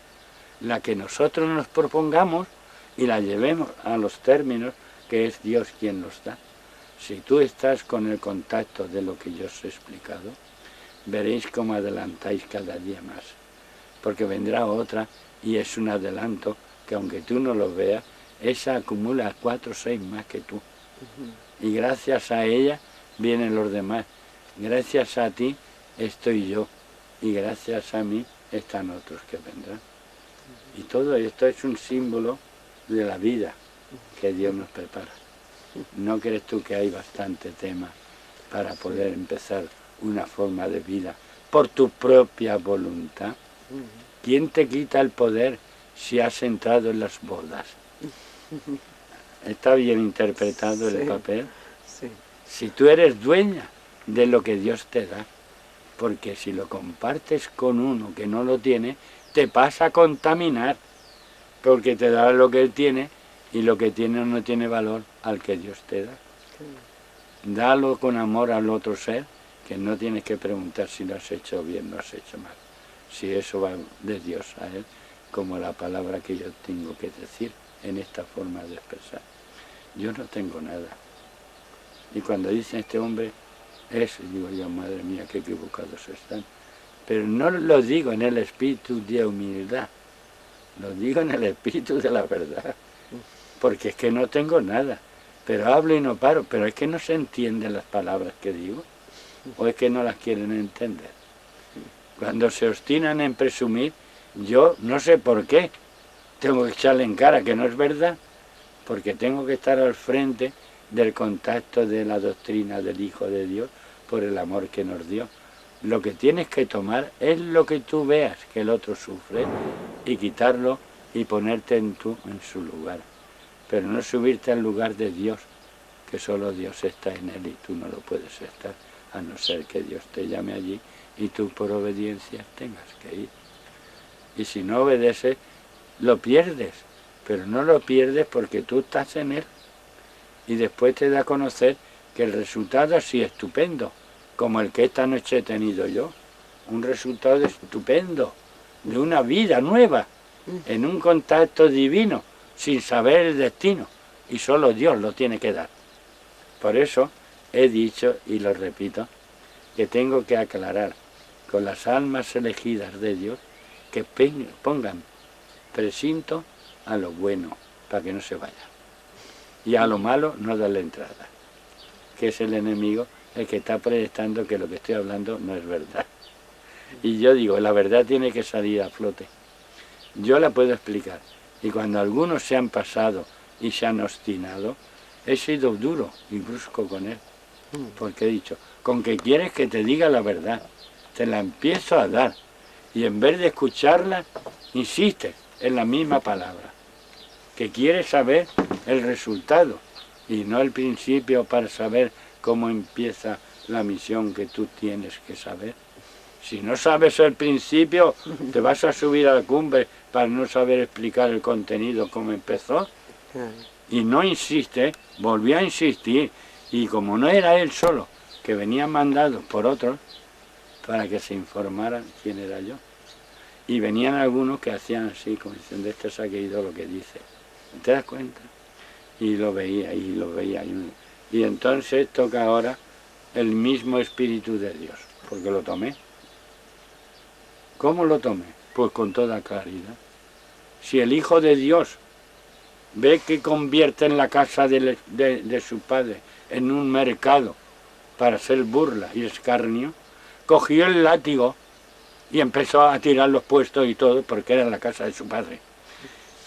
S1: La que nosotros nos propongamos y la llevemos a los términos que es Dios quien nos da. Si tú estás con el contacto de lo que yo os he explicado, veréis cómo adelantáis cada día más. Porque vendrá otra y es un adelanto que aunque tú no lo veas, esa acumula 4 o 6 más que tú. Y gracias a ella vienen los demás. Gracias a ti estoy yo. Y gracias a mí están otros que vendrán. Y todo esto es un símbolo de la vida que Dios nos prepara. ¿No crees tú que hay bastante tema para poder empezar una forma de vida por tu propia voluntad? ¿Quién te quita el poder si has entrado en las bodas? ¿Está bien interpretado el papel?
S2: Sí.
S1: Si tú eres dueña de lo que Dios te da, porque si lo compartes con uno que no lo tiene, te pasa a contaminar, porque te da lo que él tiene y lo que tiene no tiene valor al que Dios te da. Dalo con amor al otro ser, que no tienes que preguntar si lo has hecho bien o lo has hecho mal. Si eso va de Dios a él, como la palabra que yo tengo que decir en esta forma de expresar. Yo no tengo nada. Y cuando dicen este hombre, digo yo, madre mía, qué equivocados están. Pero no lo digo en el espíritu de humildad, lo digo en el espíritu de la verdad. Porque es que no tengo nada, pero hablo y no paro, pero es que no se entienden las palabras que digo, o es que no las quieren entender. Cuando se obstinan en presumir, yo no sé por qué, tengo que echarle en cara que no es verdad, porque tengo que estar al frente del contacto de la doctrina del Hijo de Dios por el amor que nos dio. Lo que tienes que tomar es lo que tú veas que el otro sufre y quitarlo y ponerte en su lugar. Pero no subirte al lugar de Dios, que solo Dios está en él y tú no lo puedes estar, a no ser que Dios te llame allí y tú por obediencia tengas que ir. Y si no obedeces, lo pierdes, pero no lo pierdes porque tú estás en él. Y después te da a conocer que el resultado es estupendo, como el que esta noche he tenido yo. Un resultado estupendo, de una vida nueva, en un contacto divino, sin saber el destino, y solo Dios lo tiene que dar. Por eso he dicho, y lo repito, que tengo que aclarar con las almas elegidas de Dios que pongan precinto a lo bueno, para que no se vaya. Y a lo malo no darle entrada, que es el enemigo el que está proyectando que lo que estoy hablando no es verdad. Y yo digo, la verdad tiene que salir a flote. Yo la puedo explicar. Y cuando algunos se han pasado y se han obstinado, he sido duro y brusco con él. Porque he dicho, con que quieres que te diga la verdad, te la empiezo a dar. Y en vez de escucharla, insiste en la misma palabra. Que quieres saber el resultado y no el principio para saber cómo empieza la misión que tú tienes que saber. Si no sabes el principio, te vas a subir a la cumbre para no saber explicar el contenido cómo empezó. Y no insiste, volvió a insistir. Y como no era él solo, que venía mandado por otros, para que se informaran quién era yo. Y venían algunos que hacían así, como diciendo, este se ha caído lo que dice. ¿Te das cuenta? Y lo veía, y lo veía. Y entonces toca ahora el mismo Espíritu de Dios, porque lo tomé. ¿Cómo lo tomé? Pues con toda claridad. Si el Hijo de Dios ve que convierte en la casa de su padre en un mercado para hacer burla y escarnio, cogió el látigo y empezó a tirar los puestos y todo porque era la casa de su padre.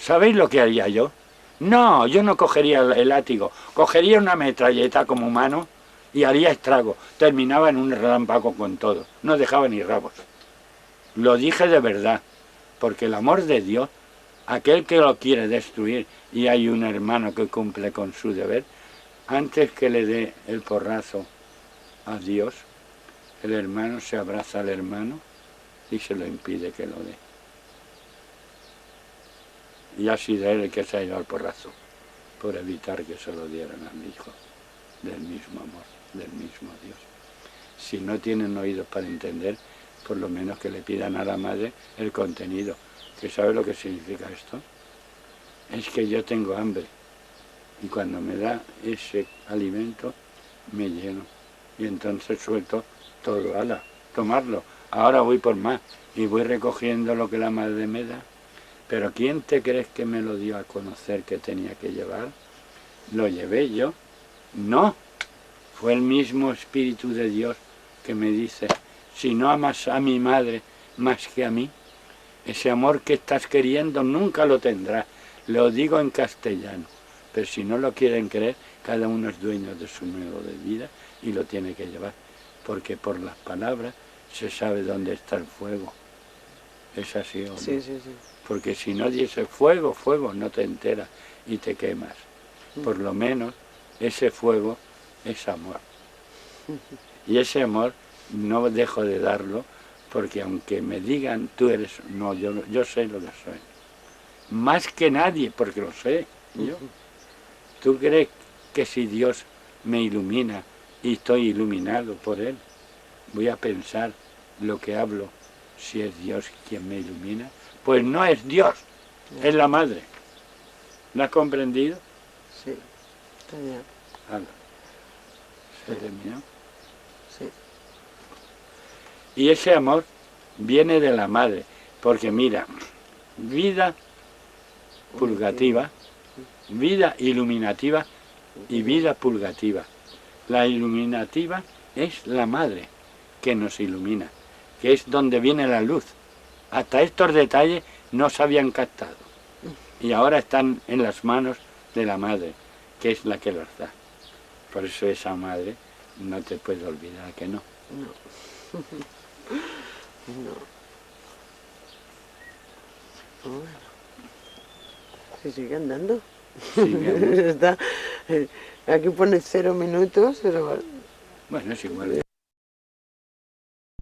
S1: ¿Sabéis lo que haría yo? No, yo no cogería el látigo, cogería una metralleta como humano y haría estrago. Terminaba en un relámpago con todo, no dejaba ni rabos. Lo dije de verdad, porque el amor de Dios, aquel que lo quiere destruir y hay un hermano que cumple con su deber, antes que le dé el porrazo a Dios, el hermano se abraza al hermano y se lo impide que lo dé. Y ha sido él el que se ha ido al porrazo, por evitar que se lo dieran al Hijo del mismo amor, del mismo Dios. Si no tienen oídos para entender, por lo menos que le pidan a la madre el contenido. ¿Que sabe lo que significa esto? Es que yo tengo hambre y cuando me da ese alimento me lleno y entonces suelto todo, ala, tomarlo. Ahora voy por más y voy recogiendo lo que la madre me da. Pero ¿quién te crees que me lo dio a conocer que tenía que llevar? ¿Lo llevé yo? No, fue el mismo Espíritu de Dios que me dice, si no amas a mi madre más que a mí, ese amor que estás queriendo nunca lo tendrás. Lo digo en castellano, pero si no lo quieren creer, cada uno es dueño de su modo de vida y lo tiene que llevar, porque por las palabras se sabe dónde está el fuego. ¿Es así o no?
S2: Sí, sí, sí.
S1: Porque si no dice fuego, fuego, no te enteras y te quemas. Por lo menos ese fuego es amor. Y ese amor no dejo de darlo, porque aunque me digan, tú eres... No, yo sé lo que soy. Más que nadie, porque lo sé yo. ¿Tú crees que si Dios me ilumina y estoy iluminado por Él, voy a pensar lo que hablo si es Dios quien me ilumina? Pues no es Dios, es la madre. ¿Lo has comprendido?
S2: Sí, está bien.
S1: Hala. ¿Se terminó?
S2: Sí.
S1: Y ese amor viene de la madre, porque mira, vida purgativa, vida iluminativa y vida purgativa. La iluminativa es la madre que nos ilumina, que es donde viene la luz. Hasta estos detalles no se habían captado y ahora están en las manos de la madre, que es la que los da. Por eso esa madre no te puede olvidar que no.
S2: No. No. Bueno. Se sigue andando.
S1: Sigamos.
S2: Está, aquí pone 0 minutos, pero...
S1: Bueno, es igual.